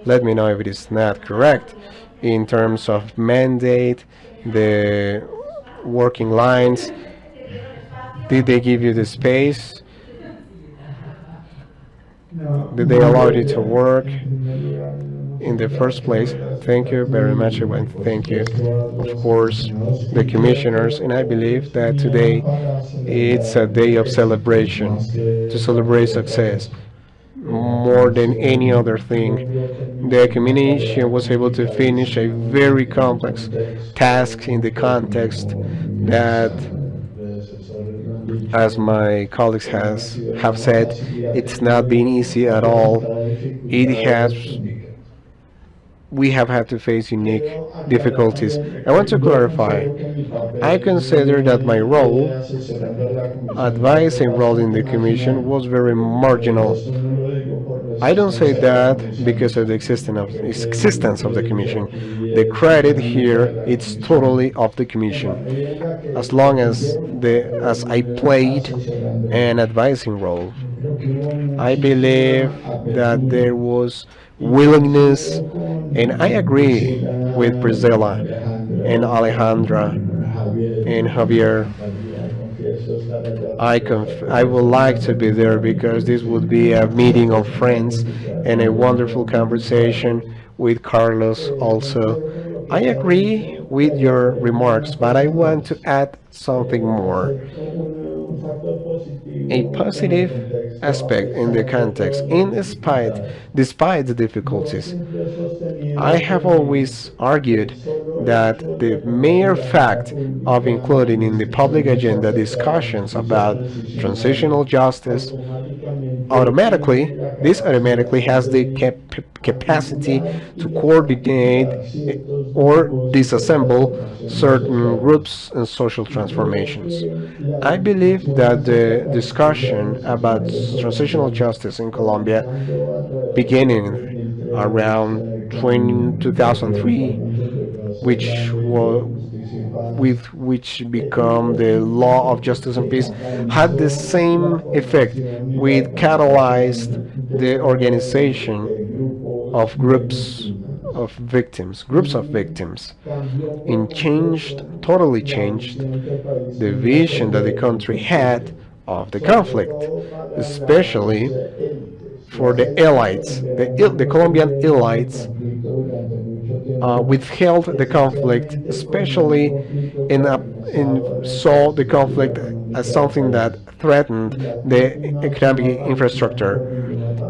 Let me know if it is not correct in terms of mandate, the working lines. Did they give you the space? Did they allow you to work in the first place? Thank you very much. I want to thank you, of course, the commissioners, and I believe that today it's a day of celebration, to celebrate success more than any other thing. The commission was able to finish a very complex task in the context that, as my colleagues have said, it's not been easy at all. It has We have had to face unique difficulties. I want to clarify. I consider that my role, advising role in the Commission, was very marginal. I don't say that because of the existence of the Commission. The credit here it's totally of the Commission. As long as I played an advising role, I believe that there was willingness, and I agree with Priscilla and Alejandra and Javier. I would like to be there because this would be a meeting of friends and a wonderful conversation with Carlos also. I agree with your remarks, but I want to add something more. A positive aspect in the context, despite the difficulties. I have always argued that the mere fact of including in the public agenda discussions about transitional justice automatically has the capacity to coordinate or disassemble certain groups and social transformations. I believe that the discussion about transitional justice in Colombia beginning around 2003, which was with which become the law of justice and peace, had the same effect. We catalyzed the organization of groups of victims, and totally changed the vision that the country had of the conflict, especially for the elites. The Colombian elites withheld the conflict, especially saw the conflict as something that threatened the economic infrastructure,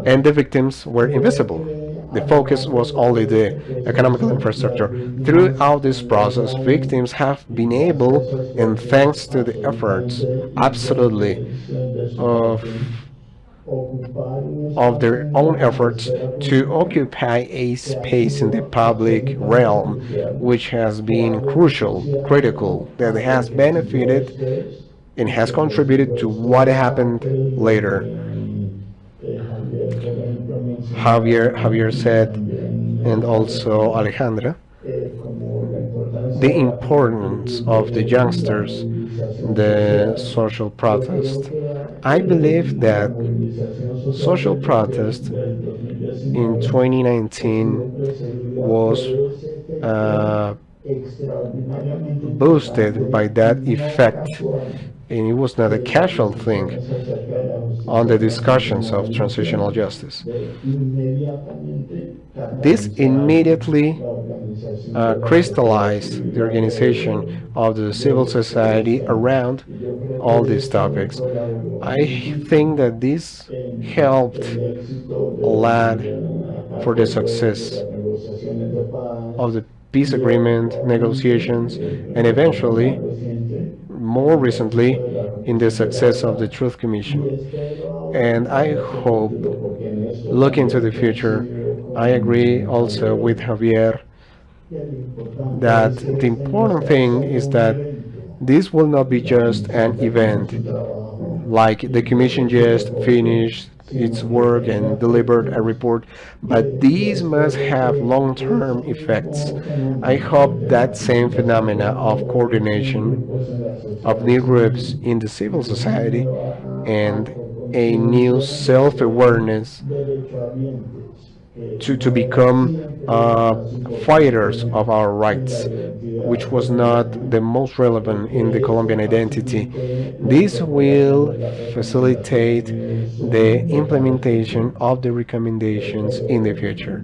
and the victims were invisible. The focus was only the economical infrastructure. Throughout this process, victims have been able, and thanks to the efforts, absolutely, of their own efforts to occupy a space in the public realm, which has been crucial, critical, that has benefited and has contributed to what happened later. Javier said, and also Alejandra, the importance of the youngsters, the social protest. I believe that social protest in 2019 was uh, boosted by that effect, and it was not a casual thing on the discussions of transitional justice. This immediately crystallized the organization of the civil society around all these topics. I think that this helped a lot for the success of the peace agreement negotiations, and eventually, more recently, in the success of the Truth Commission. And I hope, looking to the future, I agree also with Javier that the important thing is that this will not be just an event, like the Commission just finished its work and delivered a report, but these must have long-term effects. I hope that same phenomena of coordination of new groups in the civil society and a new self-awareness to become fighters of our rights, which was not the most relevant in the Colombian identity. This will facilitate the implementation of the recommendations in the future.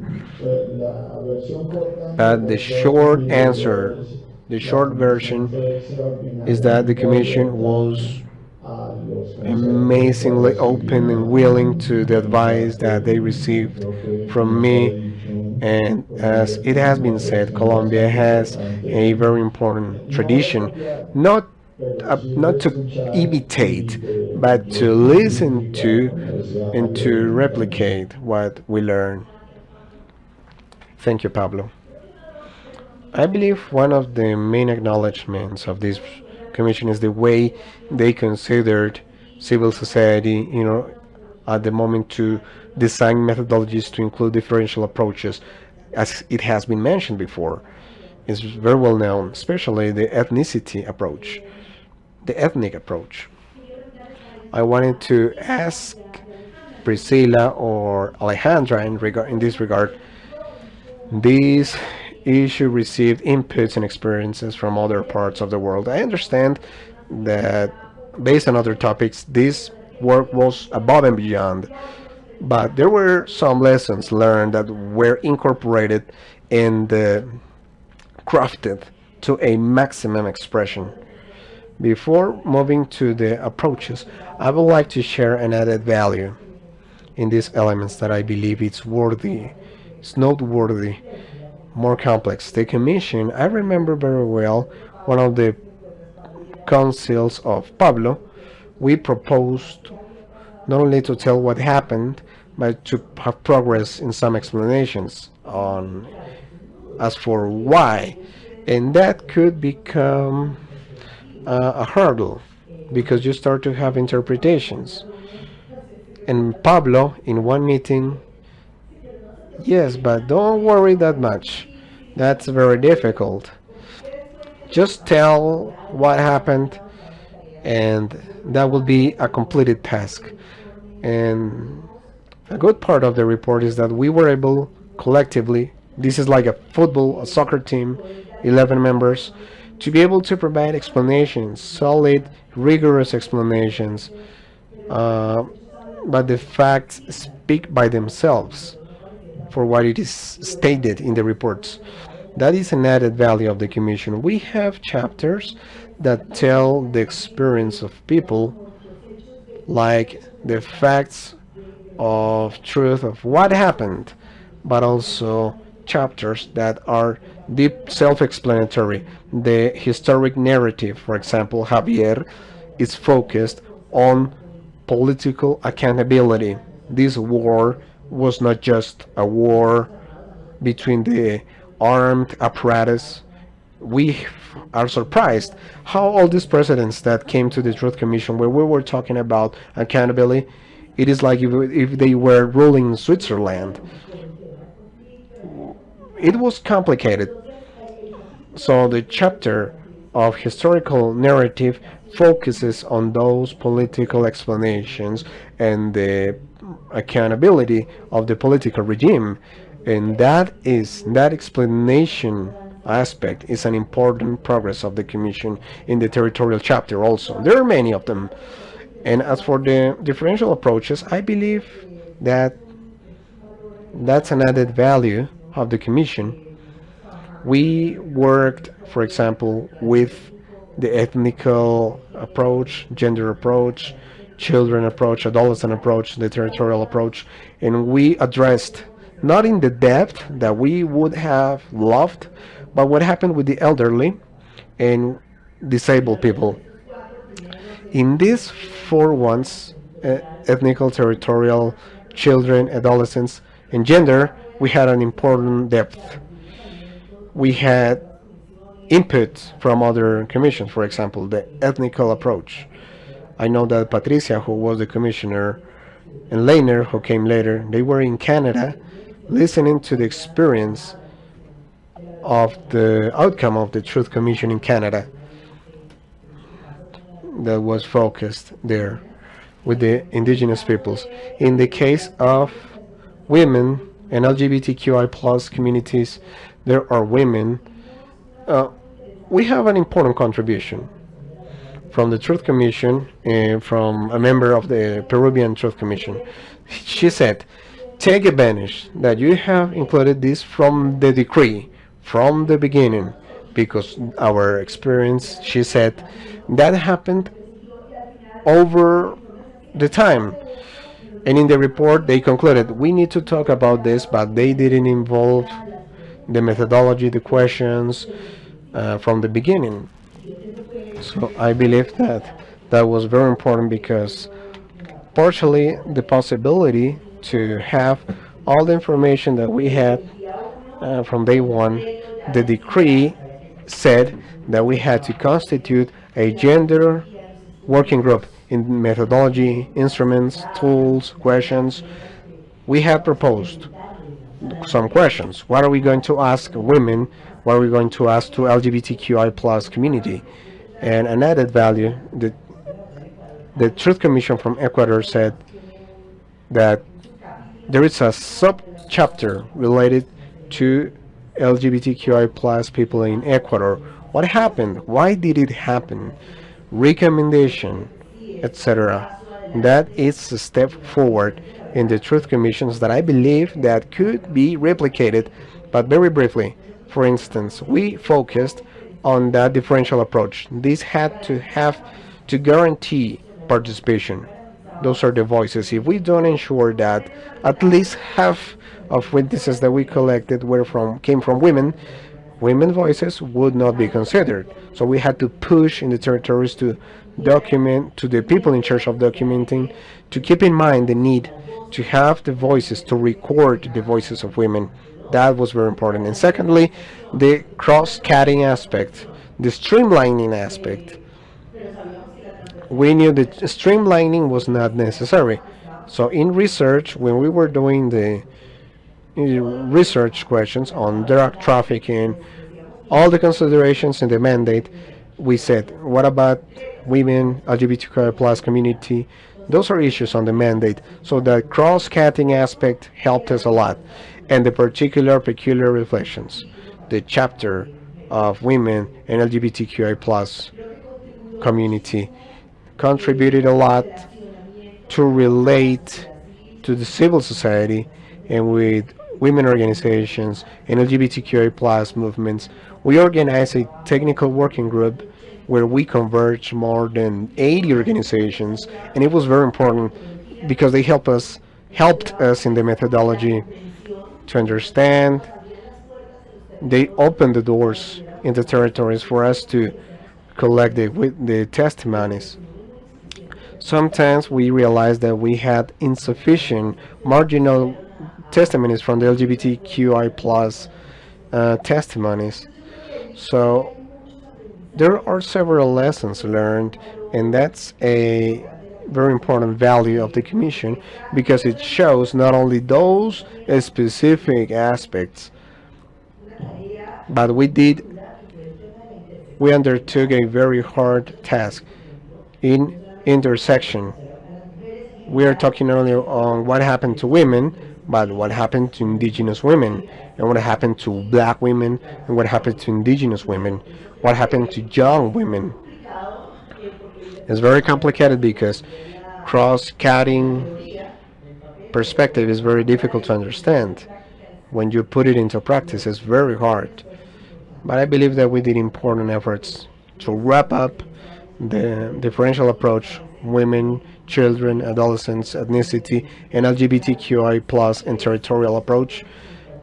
But the short version is that the Commission was amazingly open and willing to the advice that they received from me. And as it has been said, Colombia has a very important tradition, not to imitate, but to listen to and to replicate what we learn. Thank you, Pablo. I believe one of the main acknowledgments of this commission is the way they considered civil society, at the moment to design methodologies to include differential approaches, as it has been mentioned before. It's very well known, especially the ethnicity approach, the ethnic approach. I wanted to ask Priscilla or Alejandra in this regard. This issue received inputs and experiences from other parts of the world. I understand that based on other topics, this work was above and beyond, but there were some lessons learned that were incorporated and crafted to a maximum expression. Before moving to the approaches, I would like to share an added value in these elements that I believe it's noteworthy, more complex. The Commission, I remember very well, one of the councils of Pablo, we proposed not only to tell what happened, but to have progress in some explanations on as for why, and that could become a hurdle because you start to have interpretations. And Pablo, in one meeting, yes, but don't worry that much. That's very difficult. Just tell what happened, and that will be a completed task. And a good part of the report is that we were able collectively, this is like a soccer team, 11 members, to be able to provide explanations, solid, rigorous explanations, but the facts speak by themselves for what it is stated in the reports. That is an added value of the Commission. We have chapters that tell the experience of people, like the facts of truth of what happened, but also chapters that are deep self-explanatory. The historic narrative, for example, Javier, is focused on political accountability. This war was not just a war between the armed apparatus. We are surprised how all these presidents that came to the Truth Commission, where we were talking about accountability, it is like if they were ruling Switzerland. It was complicated. So the chapter of historical narrative focuses on those political explanations and the accountability of the political regime, and that explanation aspect is an important progress of the Commission in the territorial chapter. Also, there are many of them. And as for the differential approaches, I believe that that's an added value of the Commission. We worked, for example, with the ethnical approach, gender approach, children approach, adolescent approach, the territorial approach, and we addressed, not in the depth that we would have loved, but what happened with the elderly and disabled people. In these four ones, ethnical, territorial, children, adolescents, and gender, we had an important depth. We had input from other commissions, for example, the ethnical approach. I know that Patricia, who was the commissioner, and Hayner, who came later, they were in Canada listening to the experience of the outcome of the Truth Commission in Canada that was focused there with the indigenous peoples. In the case of women and LGBTQI plus communities, there are women. We have an important contribution from the Truth Commission and from a member of the Peruvian Truth Commission. She said, take advantage that you have included this from the decree, from the beginning, because our experience, she said, that happened over the time. And in the report, they concluded, we need to talk about this, but they didn't involve the methodology, the questions from the beginning. So I believe that that was very important because partially the possibility to have all the information that we had from day one, the decree said that we had to constitute a gender working group. in methodology, instruments, tools, questions. We have proposed some questions. What are we going to ask women? What are we going to ask to LGBTQI plus community? And an added value, the Truth Commission from Ecuador said that there is a sub-chapter related to LGBTQI plus people in Ecuador. What happened? Why did it happen? Recommendation, etc. That is a step forward in the Truth Commissions that I believe that could be replicated, but very briefly. For instance, we focused on that differential approach. This had to have to guarantee participation. Those are the voices. If we don't ensure that at least half of witnesses that we collected came from women, women voices would not be considered. So we had to push in the territories to document, to the people in charge of documenting, to keep in mind the need to have the voices, to record the voices of women. That was very important. And secondly, the cross-cutting aspect, the streamlining aspect. We knew that streamlining was not necessary. So in research, when we were doing the research questions on drug trafficking, all the considerations in the mandate, we said, what about women, LGBTQI plus community? Those are issues on the mandate. So the cross-cutting aspect helped us a lot. And the peculiar reflections, the chapter of women and LGBTQI plus community contributed a lot to relate to the civil society and with women organizations and LGBTQI plus movements. We organized a technical working group where we converged more than 80 organizations, and it was very important because they helped us in the methodology to understand. They opened the doors in the territories for us to collect the testimonies. Sometimes we realized that we had insufficient marginal testimonies from the LGBTQI plus testimonies. So there are several lessons learned, and that's a very important value of the Commission because it shows not only those specific aspects, but we undertook a very hard task in intersection. We are talking not only on what happened to women, but what happened to indigenous women, and what happened to black women, and what happened to indigenous women, what happened to young women. It's very complicated because cross-cutting perspective is very difficult to understand. When you put it into practice, it's very hard. But I believe that we did important efforts to wrap up the differential approach, women, children, adolescents, ethnicity, and LGBTQI plus and territorial approach.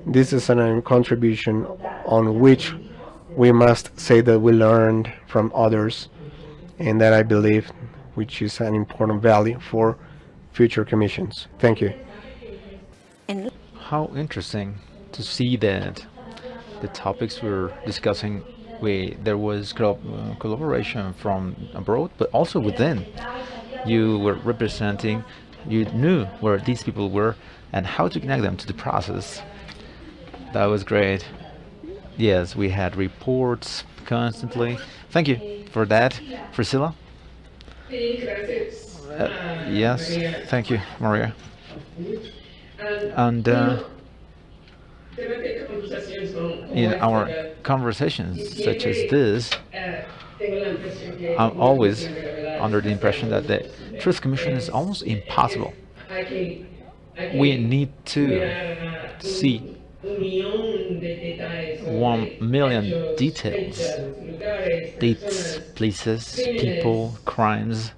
This is a contribution on which we must say that we learned from others, and that I believe which is an important value for future commissions. Thank you. How interesting to see that the topics we're discussing, there was collaboration from abroad, but also within. You were representing, you knew where these people were and how to connect them to the process. That was great. Yes, we had reports constantly. Thank you for that, Priscilla. Yes, thank you, Maria. And in our conversations such as this, I'm always under the impression that the Truth Commission is almost impossible. We need to see 1,000,000 details, dates, places, people, crimes,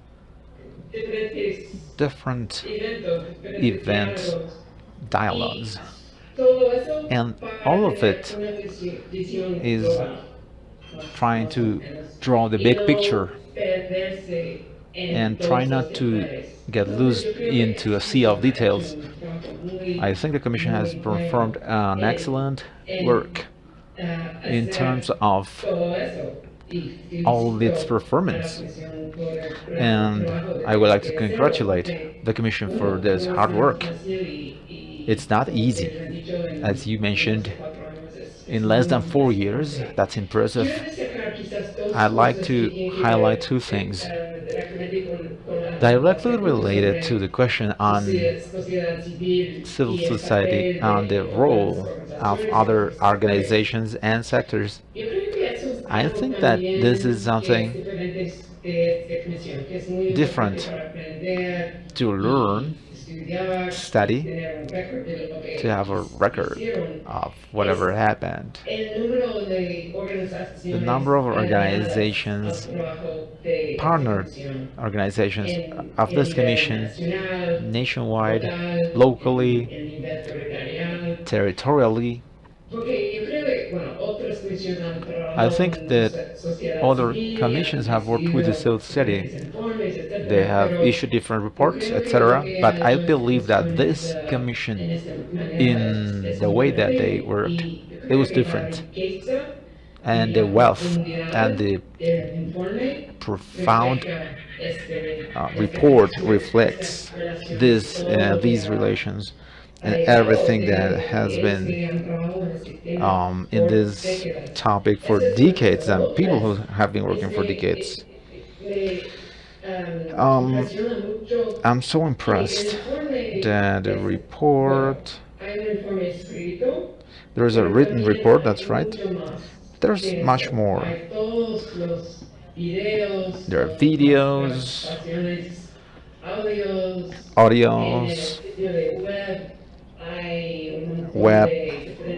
different events, dialogues, and all of it is trying to draw the big picture and try not to get lost into a sea of details. I think the Commission has performed an excellent work in terms of all its performance. And I would like to congratulate the Commission for this hard work. It's not easy, as you mentioned. In less than 4 years, that's impressive. I'd like to highlight two things directly related to the question on civil society and the role of other organizations and sectors. I think that this is something different to learn, study, to have a record of whatever happened. The number of organizations, partner organizations of this commission, nationwide, locally, territorially. I think that other commissions have worked with the civil society. They have issued different reports, etc. But I believe that this commission, in the way that they worked, it was different. And the wealth and the profound report reflects these relations and everything that has been in this topic for decades, and people who have been working for decades. I'm so impressed that the report, there is a written report, that's right. There's much more. There are videos, audios,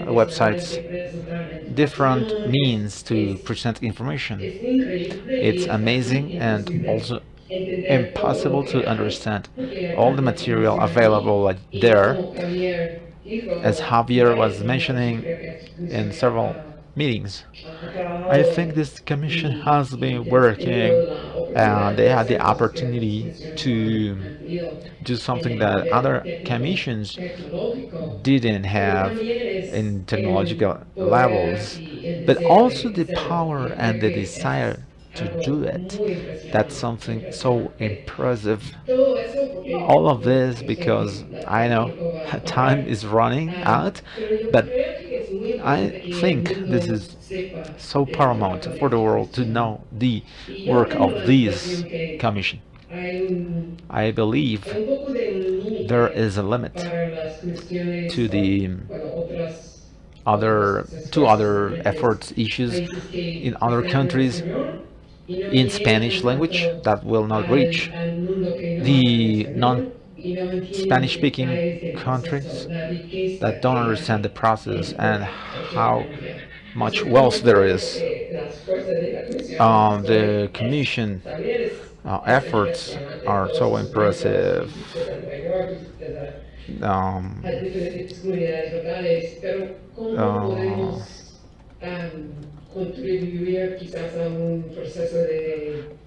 websites, different means to present information. It's amazing and also impossible to understand all the material available there, as Javier was mentioning in several meetings. I think this commission has been working and they had the opportunity to do something that other commissions didn't have in technological levels, but also the power and the desire to do it. That's something so impressive. All of this because I know time is running out, but I think this is so paramount for the world to know the work of this commission. I believe there is a limit to the other efforts, issues in other countries in Spanish language that will not reach the non-Spanish speaking countries that don't understand the process and how much wealth there is. The Commission efforts are so impressive.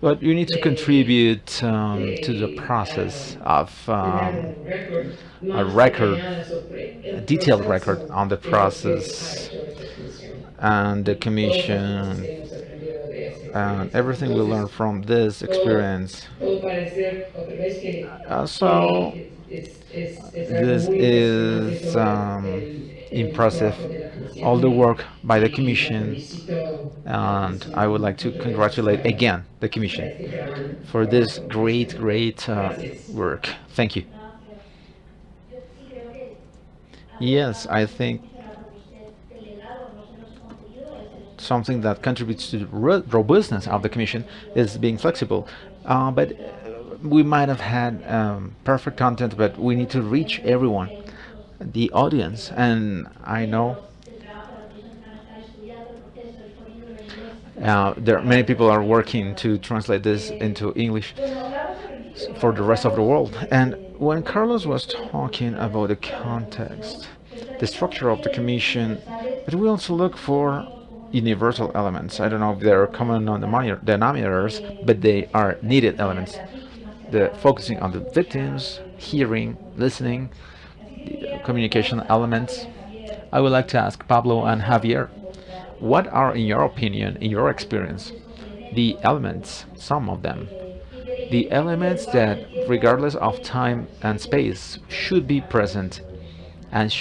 But you need to contribute to the process of a detailed record on the process and the Commission and everything we learned from this experience. So this is impressive, all the work by the Commission, and I would like to congratulate again the Commission for this great work. Thank you. Yes, I think something that contributes to the robustness of the Commission is being flexible. But we might have had perfect content, but we need to reach everyone, the audience. And I know there many people are working to translate this into English for the rest of the world. And when Carlos was talking about the context, the structure of the Commission, but we also look for universal elements. I don't know if they're common denominators, but they are needed elements. The focusing on the victims, hearing, listening, the communication elements. I would like to ask Pablo and Javier, what are, in your opinion, in your experience, the elements, some of them, the elements that, regardless of time and space, should be present and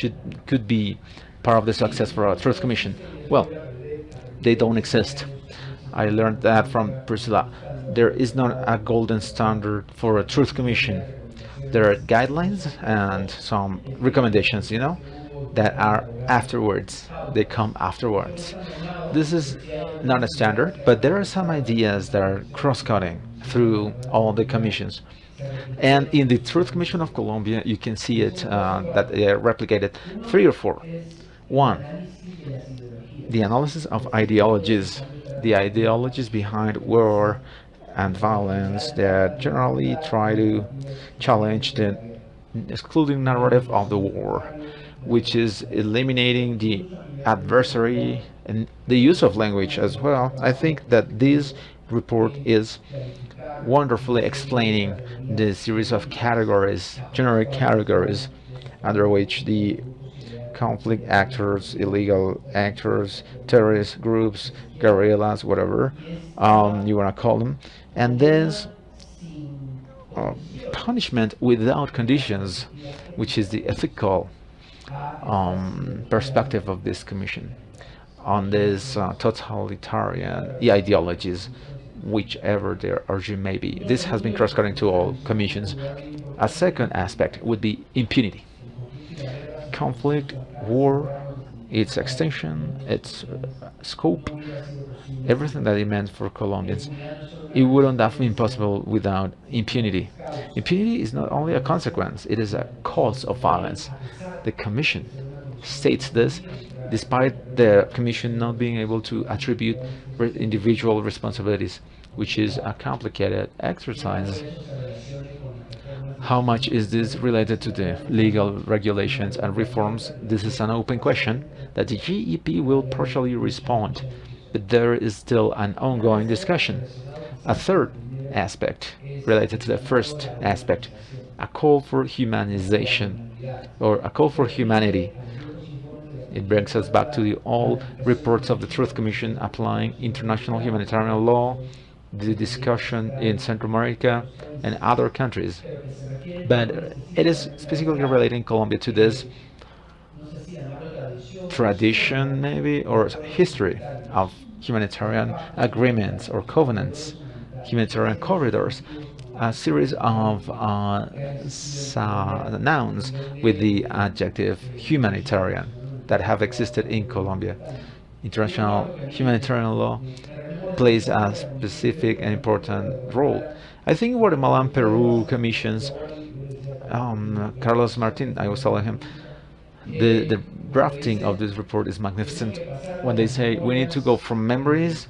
could be part of the success for a truth commission. Well, they don't exist. I learned that from Priscilla. There is not a golden standard for a truth commission. There are guidelines and some recommendations, that are afterwards. They come afterwards. This is not a standard, but there are some ideas that are cross-cutting through all the commissions. And in the Truth Commission of Colombia, you can see it that they are replicated 3 or 4. One, the analysis of ideologies, the ideologies behind war and violence that generally try to challenge the excluding narrative of the war, which is eliminating the adversary and the use of language as well. I think that this report is wonderfully explaining the series of categories, generic categories, under which the conflict actors, illegal actors, terrorist groups, guerrillas, whatever you want to call them, and this punishment without conditions, which is the ethical perspective of this commission on this totalitarian ideologies, whichever their origin may be. This has been cross-cutting to all commissions. A second aspect would be impunity. Conflict, war, its extension, its scope, everything that it meant for Colombians, it wouldn't have been possible without impunity. Impunity is not only a consequence, it is a cause of violence. The Commission states this despite the Commission not being able to attribute individual responsibilities, which is a complicated exercise. How much is this related to the legal regulations and reforms? This is an open question that the GEP will partially respond, but there is still an ongoing discussion. A third aspect related to the first aspect, a call for humanization or a call for humanity. It brings us back to the all reports of the Truth Commission applying international humanitarian law, the discussion in Central America and other countries. But it is specifically relating Colombia to this tradition, maybe, or history of humanitarian agreements or covenants, humanitarian corridors, a series of nouns with the adjective humanitarian that have existed in Colombia. International humanitarian law plays a specific and important role. I think Guatemala and Peru commissions, Carlos Martín, I was telling him, the drafting of this report is magnificent when they say we need to go from memories,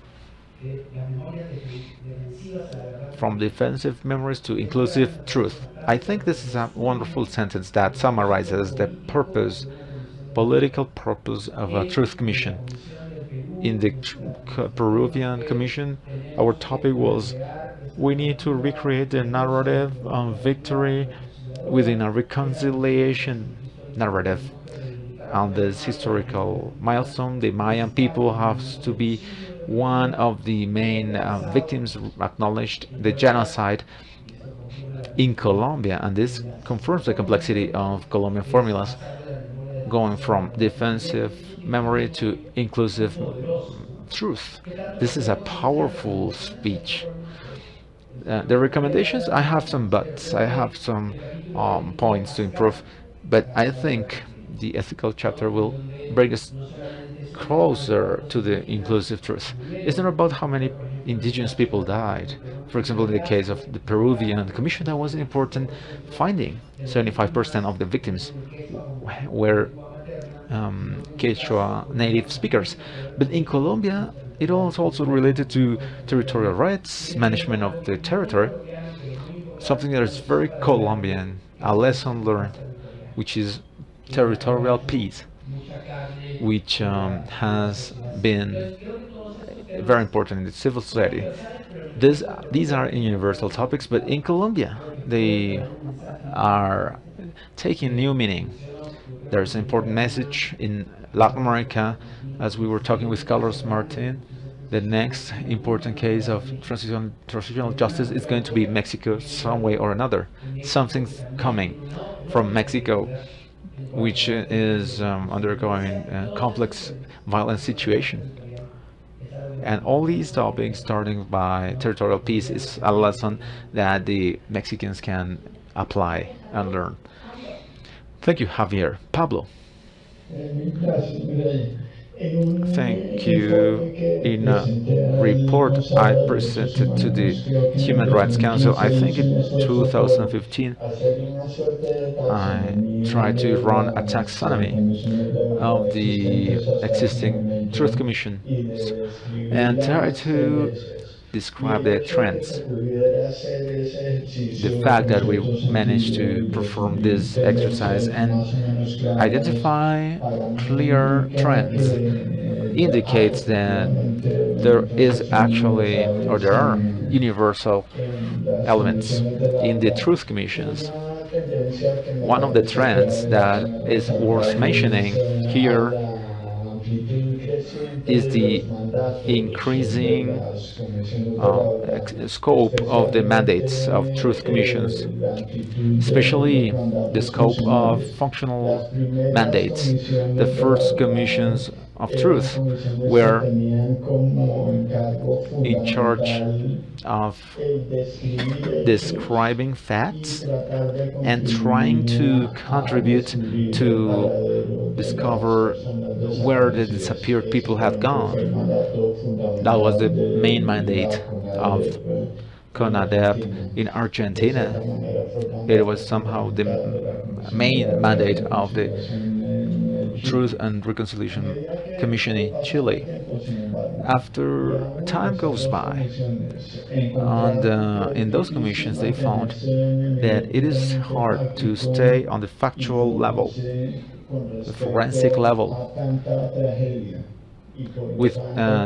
from defensive memories to inclusive truth. I think this is a wonderful sentence that summarizes the purpose, political purpose of a truth commission. In the Peruvian commission, our topic was we need to recreate the narrative of victory within a reconciliation narrative. On this historical milestone, the Mayan people has to be one of the main victims acknowledged the genocide in Colombia, and this confirms the complexity of Colombian formulas, going from defensive memory to inclusive truth. This is a powerful speech. The recommendations, I have some buts, I have some points to improve, but I think the ethical chapter will bring us closer to the inclusive truth. It's not about how many indigenous people died. For example, in the case of the Peruvian commission, that was an important finding. 75% of the victims were Quechua native speakers. But in Colombia, it was also related to territorial rights, management of the territory, something that is very Colombian, a lesson learned, which is territorial peace, which has been very important in the civil society. These are universal topics, but in Colombia, they are taking new meaning. There's an important message in Latin America, as we were talking with Carlos Martin, The next important case of transitional justice is going to be Mexico, some way or another. Something's coming from Mexico, which is undergoing a complex violent situation. And all these topics, starting by territorial peace, is a lesson that the Mexicans can apply and learn. Thank you, Javier. Pablo. Thank you. In a report I presented to the Human Rights Council, I think in 2015, I tried to run a taxonomy of the existing Truth Commission and try to describe the trends. The fact that we managed to perform this exercise and identify clear trends indicates that there is actually, or there are universal elements in the truth commissions. One of the trends that is worth mentioning here is the increasing scope of the mandates of truth commissions, especially the scope of functional mandates. The first commissions of truth were in charge of describing facts and trying to contribute to discover where the disappeared people had gone. That was the main mandate of CONADEP in Argentina. It was somehow the main mandate of the Truth and Reconciliation Commission in Chile. After time goes by, and in those commissions they found that it is hard to stay on the factual level, the forensic level, with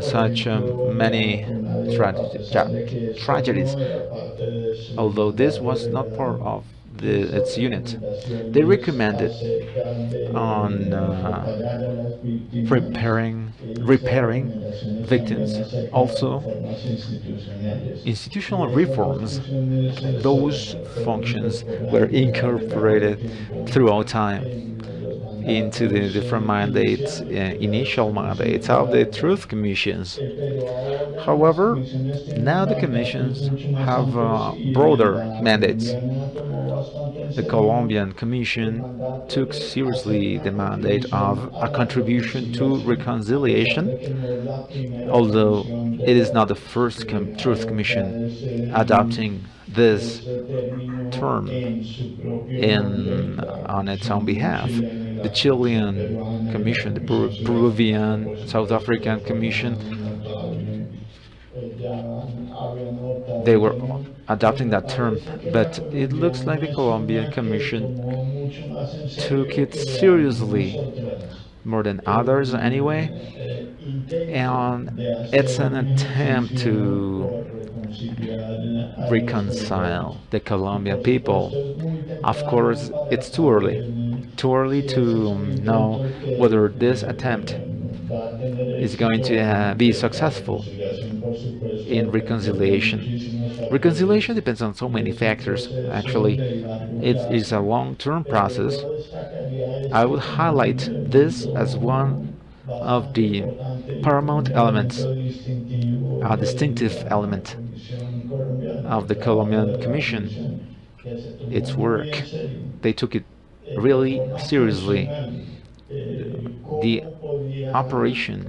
such many tragedies. Although this was not part of its unit, they recommended on repairing victims. Also, institutional reforms. Those functions were incorporated throughout time into the different mandates, initial mandates of the truth commissions. However, now the commissions have broader mandates. The Colombian Commission took seriously the mandate of a contribution to reconciliation, although it is not the first Truth Commission adopting this term on its own behalf. The Chilean Commission, the Peruvian, South African Commission, they were adopting that term, but it looks like the Colombian Commission took it seriously, more than others anyway, and it's an attempt to reconcile the Colombian people. Of course, it's too early to know whether this attempt is going to be successful in reconciliation. Reconciliation depends on so many factors. Actually, it is a long-term process. I would highlight this as one of the paramount elements, a distinctive element of the Colombian Commission. Its work. They took it really seriously. The operation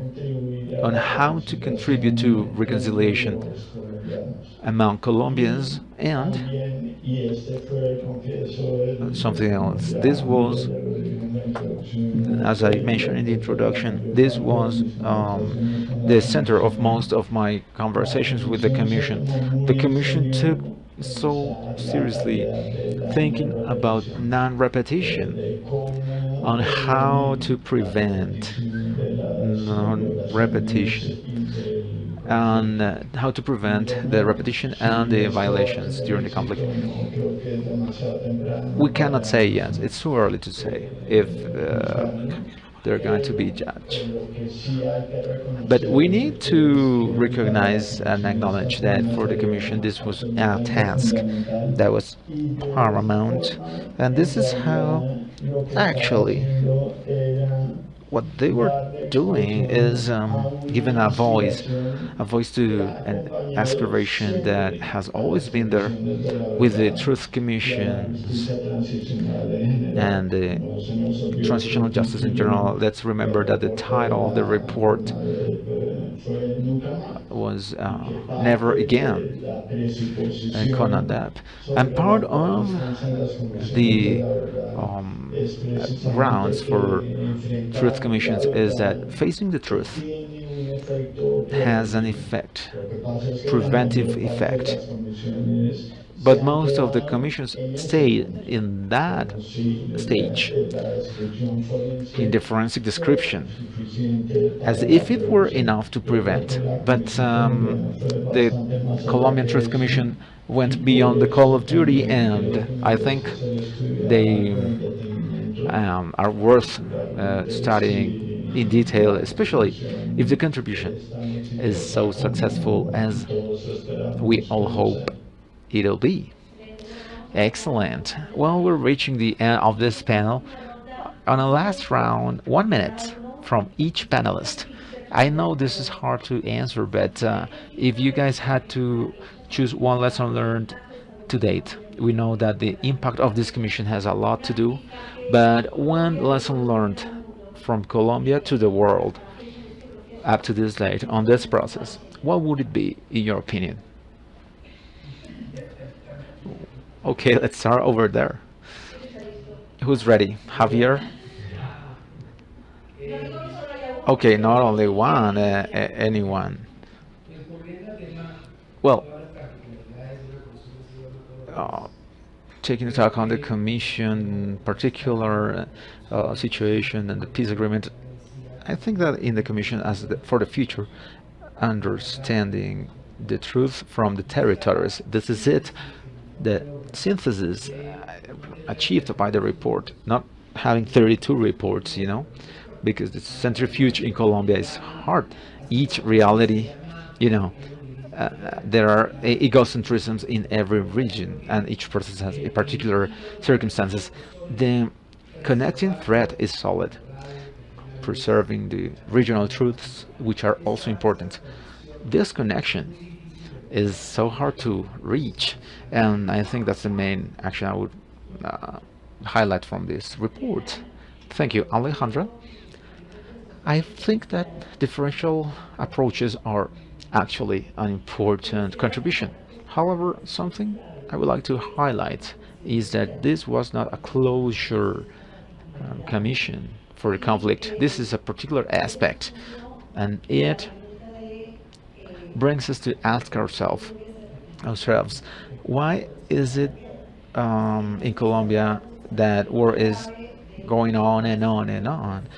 on how to contribute to reconciliation among Colombians and something else. This was, as I mentioned in the introduction, this was the center of most of my conversations with the Commission. The Commission took so seriously thinking about non-repetition, on how to prevent non-repetition, and how to prevent the repetition and the violations during the conflict. We cannot say yet, it's too early to say if they're going to be judged. But we need to recognize and acknowledge that for the Commission this was a task that was paramount, and this is how actually what they were doing is giving a voice to an aspiration that has always been there with the Truth Commissions and the transitional justice in general. Let's remember that the title of the report was Never Again, Conadap. And part of the grounds for truth commissions is that facing the truth has an effect, preventive effect. But most of the commissions stay in that stage, in the forensic description, as if it were enough to prevent. But the Colombian Truth Commission went beyond the call of duty, and I think they are worth studying in detail, especially if the contribution is so successful as we all hope it'll be. Excellent. Well, we're reaching the end of this panel. On a last round, 1 minute from each panelist. I know this is hard to answer, but if you guys had to choose one lesson learned to date, we know that the impact of this commission has a lot to do, but one lesson learned from Colombia to the world up to this date on this process, what would it be, in your opinion? Okay, let's start over there. Who's ready? Javier? Okay, not only one, anyone. Well, taking into account the Commission particular situation and the peace agreement, I think that in the Commission, as for the future, understanding the truth from the territories, this is it. The synthesis achieved by the report, not having 32 reports, you know, because the centrifuge in Colombia is hard. Each reality, you know, there are egocentrisms in every region, and each process has a particular circumstances. The connecting thread is solid, preserving the regional truths, which are also important. This connection is so hard to reach, and I think that's the main action I would highlight from this report. Thank you, Alejandra. I think that differential approaches are actually an important contribution. However, something I would like to highlight is that this was not a closure commission for the conflict. This is a particular aspect, and it brings us to ask ourselves, why is it in Colombia that war is going on and on and on?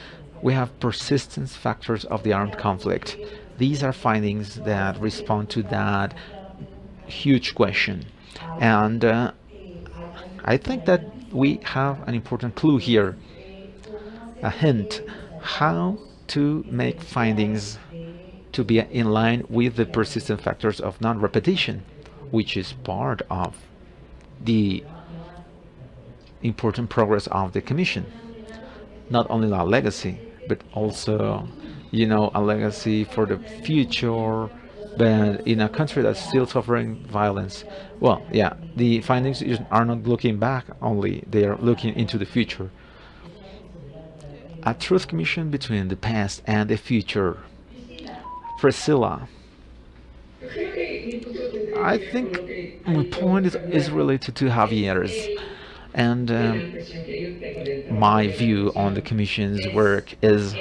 We have persistence factors of the armed conflict. These are findings that respond to that huge question. And I think that we have an important clue here, a hint, how to make findings to be in line with the persistent factors of non-repetition, which is part of the important progress of the Commission. Not only a legacy, but also, you know, a legacy for the future, but in a country that's still suffering violence. Well, yeah, the findings are not looking back only, they are looking into the future. A truth commission between the past and the future. Priscilla. I think my point is related to Javier's, and my view on the Commission's work is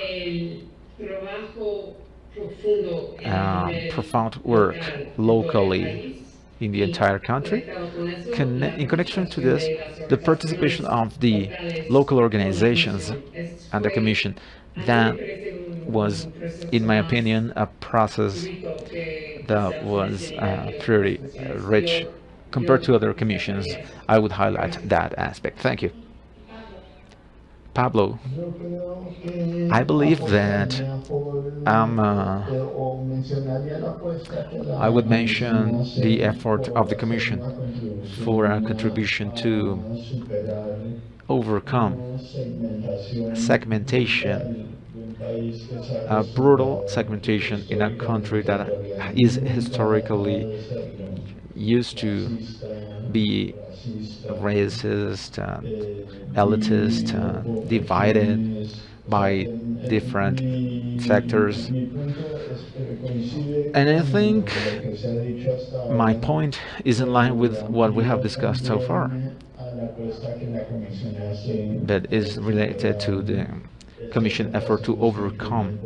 profound work locally in the entire country. In connection to this, the participation of the local organizations and the Commission, that was, in my opinion, a process that was pretty rich compared to other commissions. I would highlight that aspect. Thank you. Pablo, I believe that um, uh, I would mention the effort of the Commission for a contribution to overcome segmentation, brutal segmentation in a country that is historically used to be racist, elitist, divided by different sectors. And I think my point is in line with what we have discussed so far, that is related to the Commission effort to overcome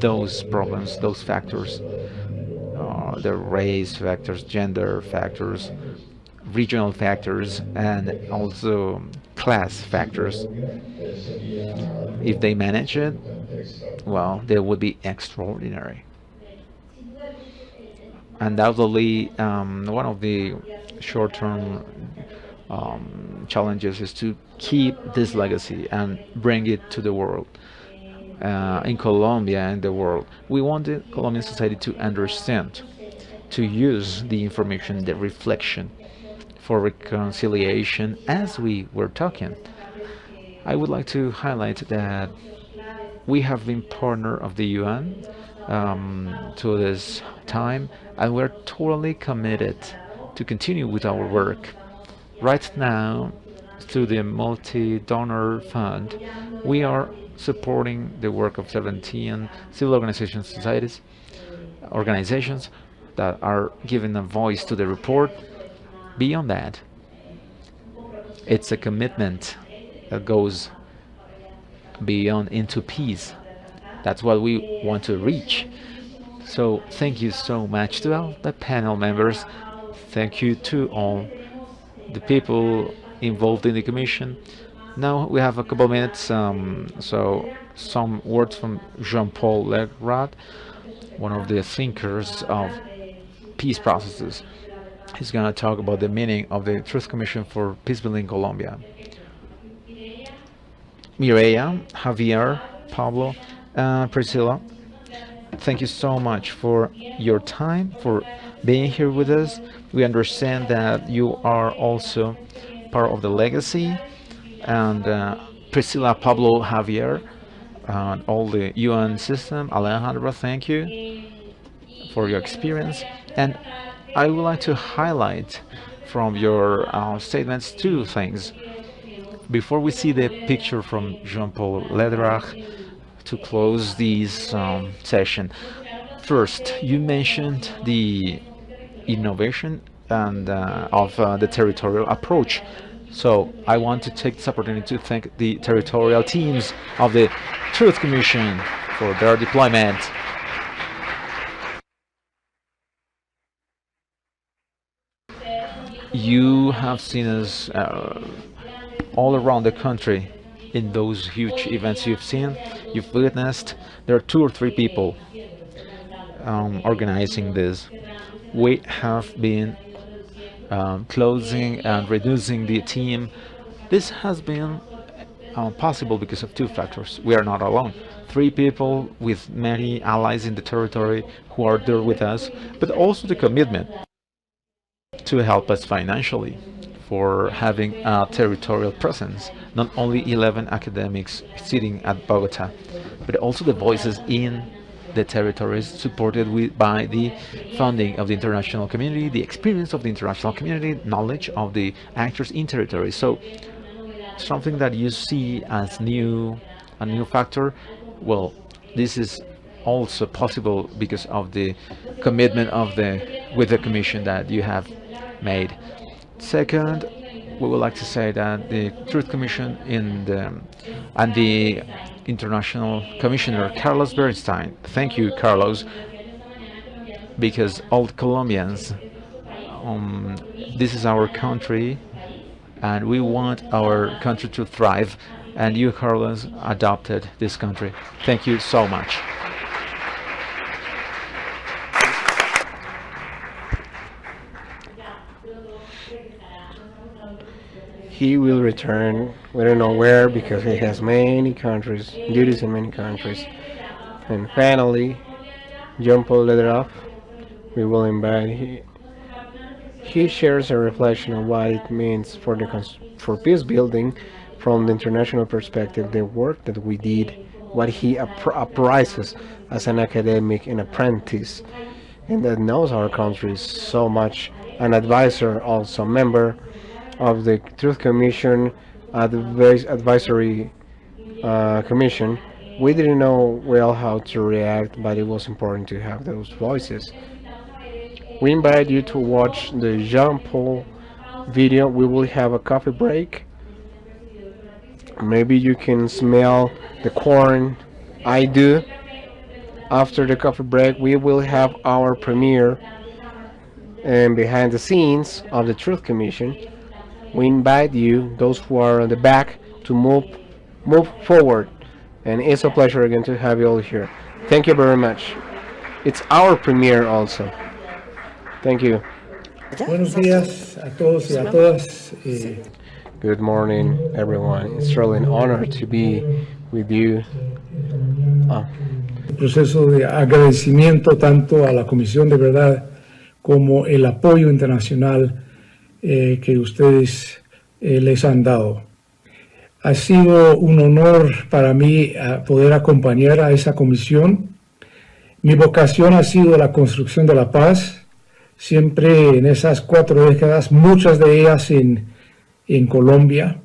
those problems, those factors, the race factors, gender factors, regional factors, and also class factors. If they manage it, well, they would be extraordinary. Undoubtedly, one of the short-term challenges is to keep this legacy and bring it to the world. In Colombia and the world, we want the Colombian society to understand, to use the information, the reflection for reconciliation as we were talking. I would like to highlight that we have been partner of the UN to this time, and we're totally committed to continue with our work. Right now, through the multi-donor fund, we are supporting the work of 17 civil organizations that are giving a voice to the report. Beyond that, it's a commitment that goes beyond into peace. That's what we want to reach. So thank you so much to all the panel members. Thank you to all the people involved in the commission. Now we have a couple minutes, so some words from Jean-Paul Legrat, one of the thinkers of peace processes. He's going to talk about the meaning of the Truth Commission for Peace Building in Colombia. Mireia, Javier, Pablo, and Priscilla, thank you so much for your time, for being here with us. We understand that you are also part of the legacy, and Priscilla, Pablo, Javier, and all the UN system. Alejandro, thank you for your experience. And I would like to highlight from your statements two things. Before we see the picture from Jean-Paul Ledrach to close this session, first, you mentioned the innovation and of the territorial approach. So I want to take this opportunity to thank the territorial teams of the Truth Commission for their deployment. You have seen us all around the country in those huge events you've seen, you've witnessed. There are 2 or 3 people organizing this. We have been closing and reducing the team. This has been possible because of 2 factors. We are not alone. 3 people with many allies in the territory who are there with us, but also the commitment to help us financially for having a territorial presence. Not only 11 academics sitting at Bogota, but also the voices in the territories supported by the funding of the international community, the experience of the international community, knowledge of the actors in territories. So something that you see as a new factor, well, this is also possible because of the commitment with the commission that you have made. Second, we would like to say that the Truth Commission and the International Commissioner Carlos Beristain, thank you, Carlos, because all Colombians, this is our country, and we want our country to thrive, and you, Carlos, adopted this country. Thank you so much. he will return. We don't know where because he has many countries, duties in many countries. And finally, Jean-Paul De Greiff, we will invite. He shares a reflection on what it means for for peace building from the international perspective, the work that we did, what he apprises as an academic and apprentice, and that knows our countries so much, an advisor, also member of the Truth Commission, advisory commission. We didn't know well how to react, but it was important to have those voices. We invite you to watch the Jean-Paul video. We will have a coffee break. Maybe you can smell the corn. I do. After the coffee break, we will have our premiere and behind the scenes of the Truth Commission. We invite you, those who are on the back, to move forward. And it's a pleasure again to have you all here. Thank you very much. It's our premiere also. Thank you. Buenos días a todos y a todas. Good morning, everyone. It's really an honor to be with you. El proceso de agradecimiento tanto a la Comisión de Verdad como el apoyo internacional que ustedes les han dado. Ha sido un honor para mí poder acompañar a esa comisión. Mi vocación ha sido la construcción de la paz. Siempre en esas 4 décadas, muchas de ellas en Colombia,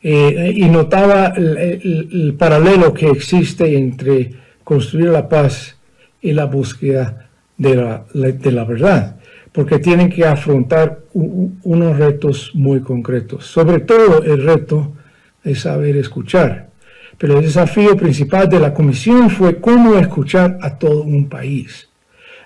y notaba el paralelo que existe entre construir la paz y la búsqueda de la verdad, porque tienen que afrontar unos retos muy concretos, sobre todo el reto de saber escuchar. Pero el desafío principal de la comisión fue cómo escuchar a todo un país.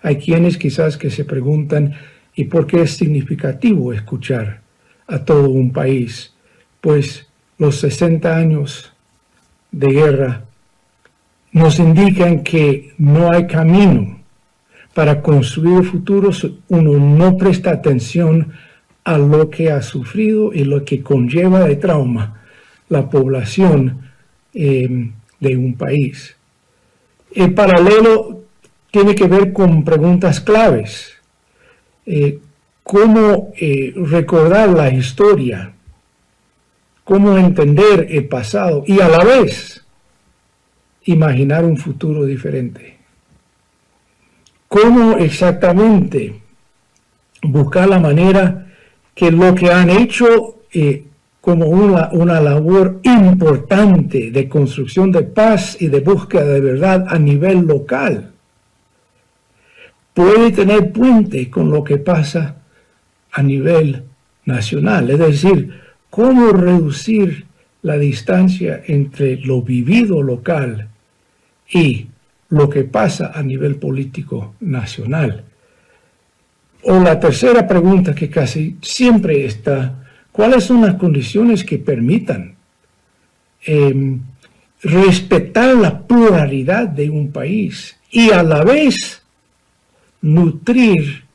Hay quienes quizás que se preguntan, ¿y por qué es significativo escuchar a todo un país? Pues los 60 años de guerra nos indican que no hay camino para construir el futuro si uno no presta atención a lo que ha sufrido y lo que conlleva de trauma la población de un país. El paralelo tiene que ver con preguntas claves. Cómo recordar la historia, cómo entender el pasado y a la vez imaginar un futuro diferente. Cómo exactamente buscar la manera que lo que han hecho como una labor importante de construcción de paz y de búsqueda de verdad a nivel local puede tener puente con lo que pasa a nivel nacional. Es decir, cómo reducir la distancia entre lo vivido local y lo que pasa a nivel político nacional. O la tercera pregunta que casi siempre está, ¿cuáles son las condiciones que permitan respetar la pluralidad de un país y a la vez nutrir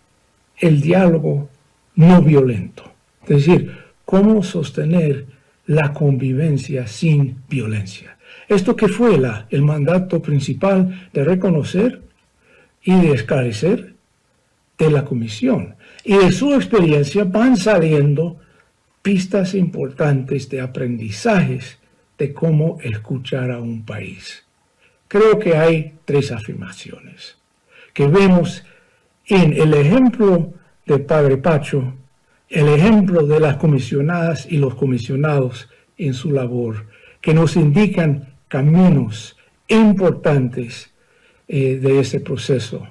el diálogo no violento? Es decir, cómo sostener la convivencia sin violencia. Esto que fue el mandato principal de reconocer y de esclarecer de la comisión. Y de su experiencia van saliendo pistas importantes de aprendizajes de cómo escuchar a un país. Creo que hay 3 afirmaciones que vemos en el ejemplo del Padre Pacho, el ejemplo de las comisionadas y los comisionados en su labor, que nos indican caminos importantes de ese proceso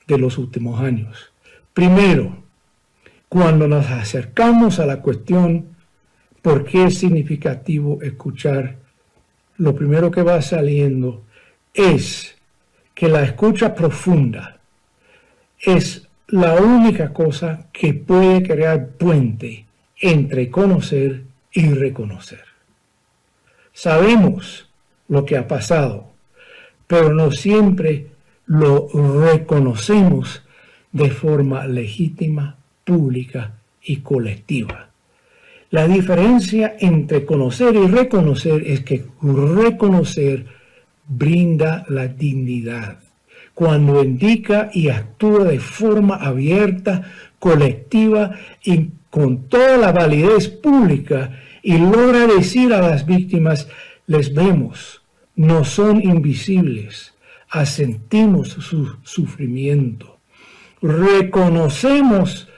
de los últimos años. Primero, cuando nos acercamos a la cuestión ¿por qué es significativo escuchar? Lo primero que va saliendo es que la escucha profunda es la única cosa que puede crear puente entre conocer y reconocer. Sabemos lo que ha pasado, pero no siempre lo reconocemos de forma legítima, pública y colectiva. La diferencia entre conocer y reconocer es que reconocer brinda la dignidad cuando indica y actúa de forma abierta, colectiva y con toda la validez pública y logra decir a las víctimas, les vemos, no son invisibles, asentimos su sufrimiento, reconocemos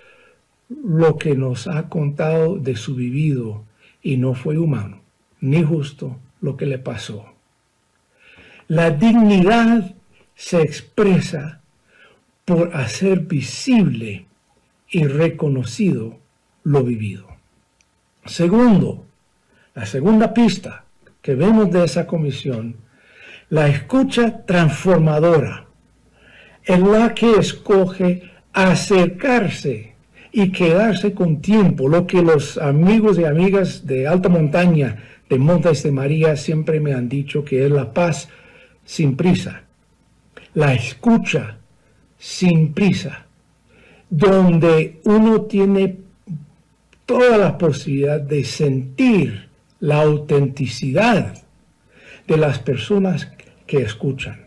lo que nos ha contado de su vivido y no fue humano ni justo lo que le pasó. La dignidad se expresa por hacer visible y reconocido lo vivido. Segundo, la segunda pista que vemos de esa comisión, la escucha transformadora, es la que escoge acercarse y quedarse con tiempo, lo que los amigos y amigas de alta montaña de Montes de María siempre me han dicho que es la paz sin prisa, la escucha sin prisa, donde uno tiene toda la posibilidad de sentir la autenticidad de las personas que escuchan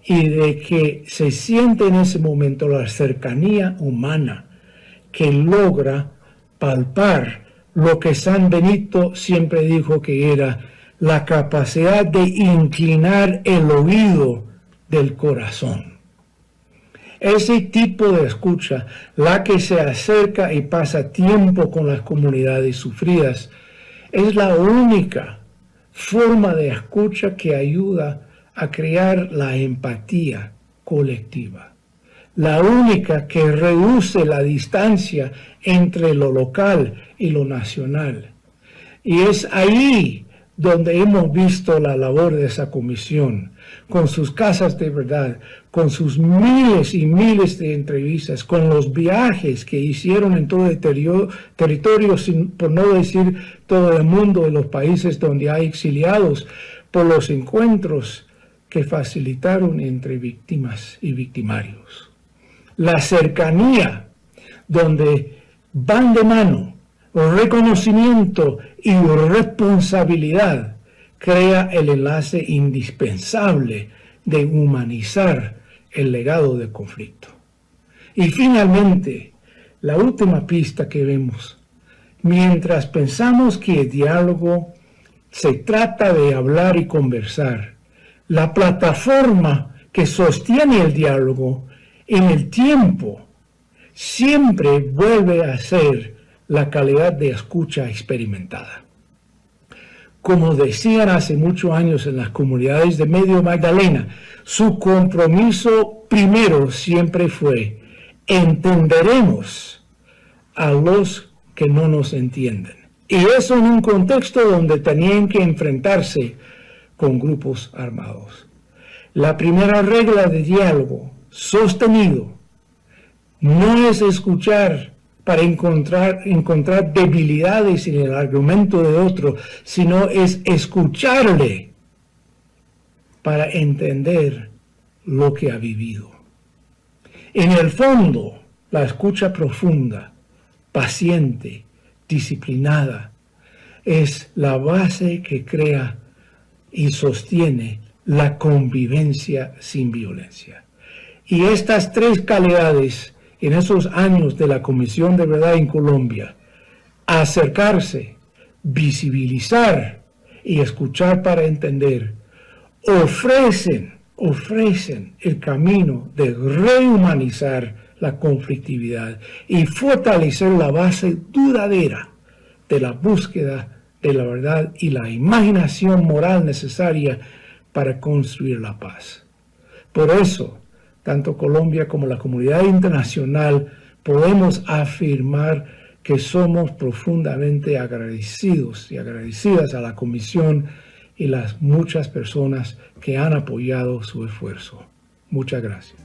y de que se siente en ese momento la cercanía humana que logra palpar lo que San Benito siempre dijo que era la capacidad de inclinar el oído del corazón. Ese tipo de escucha, la que se acerca y pasa tiempo con las comunidades sufridas, es la única forma de escucha que ayuda a crear la empatía colectiva. La única que reduce la distancia entre lo local y lo nacional. Y es ahí donde hemos visto la labor de esa comisión, con sus casas de verdad, con sus miles y miles de entrevistas, con los viajes que hicieron en todo el territorio, por no decir todo el mundo, en los países donde hay exiliados, por los encuentros que facilitaron entre víctimas y victimarios. La cercanía, donde van de mano reconocimiento y responsabilidad, crea el enlace indispensable de humanizar el legado del conflicto. Y finalmente, la última pista que vemos, mientras pensamos que el diálogo se trata de hablar y conversar, la plataforma que sostiene el diálogo en el tiempo siempre vuelve a ser la calidad de escucha experimentada. Como decían hace muchos años en las comunidades de Medio Magdalena, su compromiso primero siempre fue: entenderemos a los que no nos entienden. Y eso en un contexto donde tenían que enfrentarse con grupos armados. La primera regla de diálogo sostenido no es escuchar para encontrar debilidades en el argumento de otro, sino es escucharle para entender lo que ha vivido. En el fondo, la escucha profunda, paciente, disciplinada, es la base que crea y sostiene la convivencia sin violencia. Y estas tres calidades, en esos años de la Comisión de Verdad en Colombia, acercarse, visibilizar y escuchar para entender, ofrecen el camino de rehumanizar la conflictividad y fortalecer la base duradera de la búsqueda de la verdad y la imaginación moral necesaria para construir la paz. Por eso, tanto Colombia como la comunidad internacional podemos afirmar que somos profundamente agradecidos y agradecidas a la Comisión y las muchas personas que han apoyado su esfuerzo. Muchas gracias.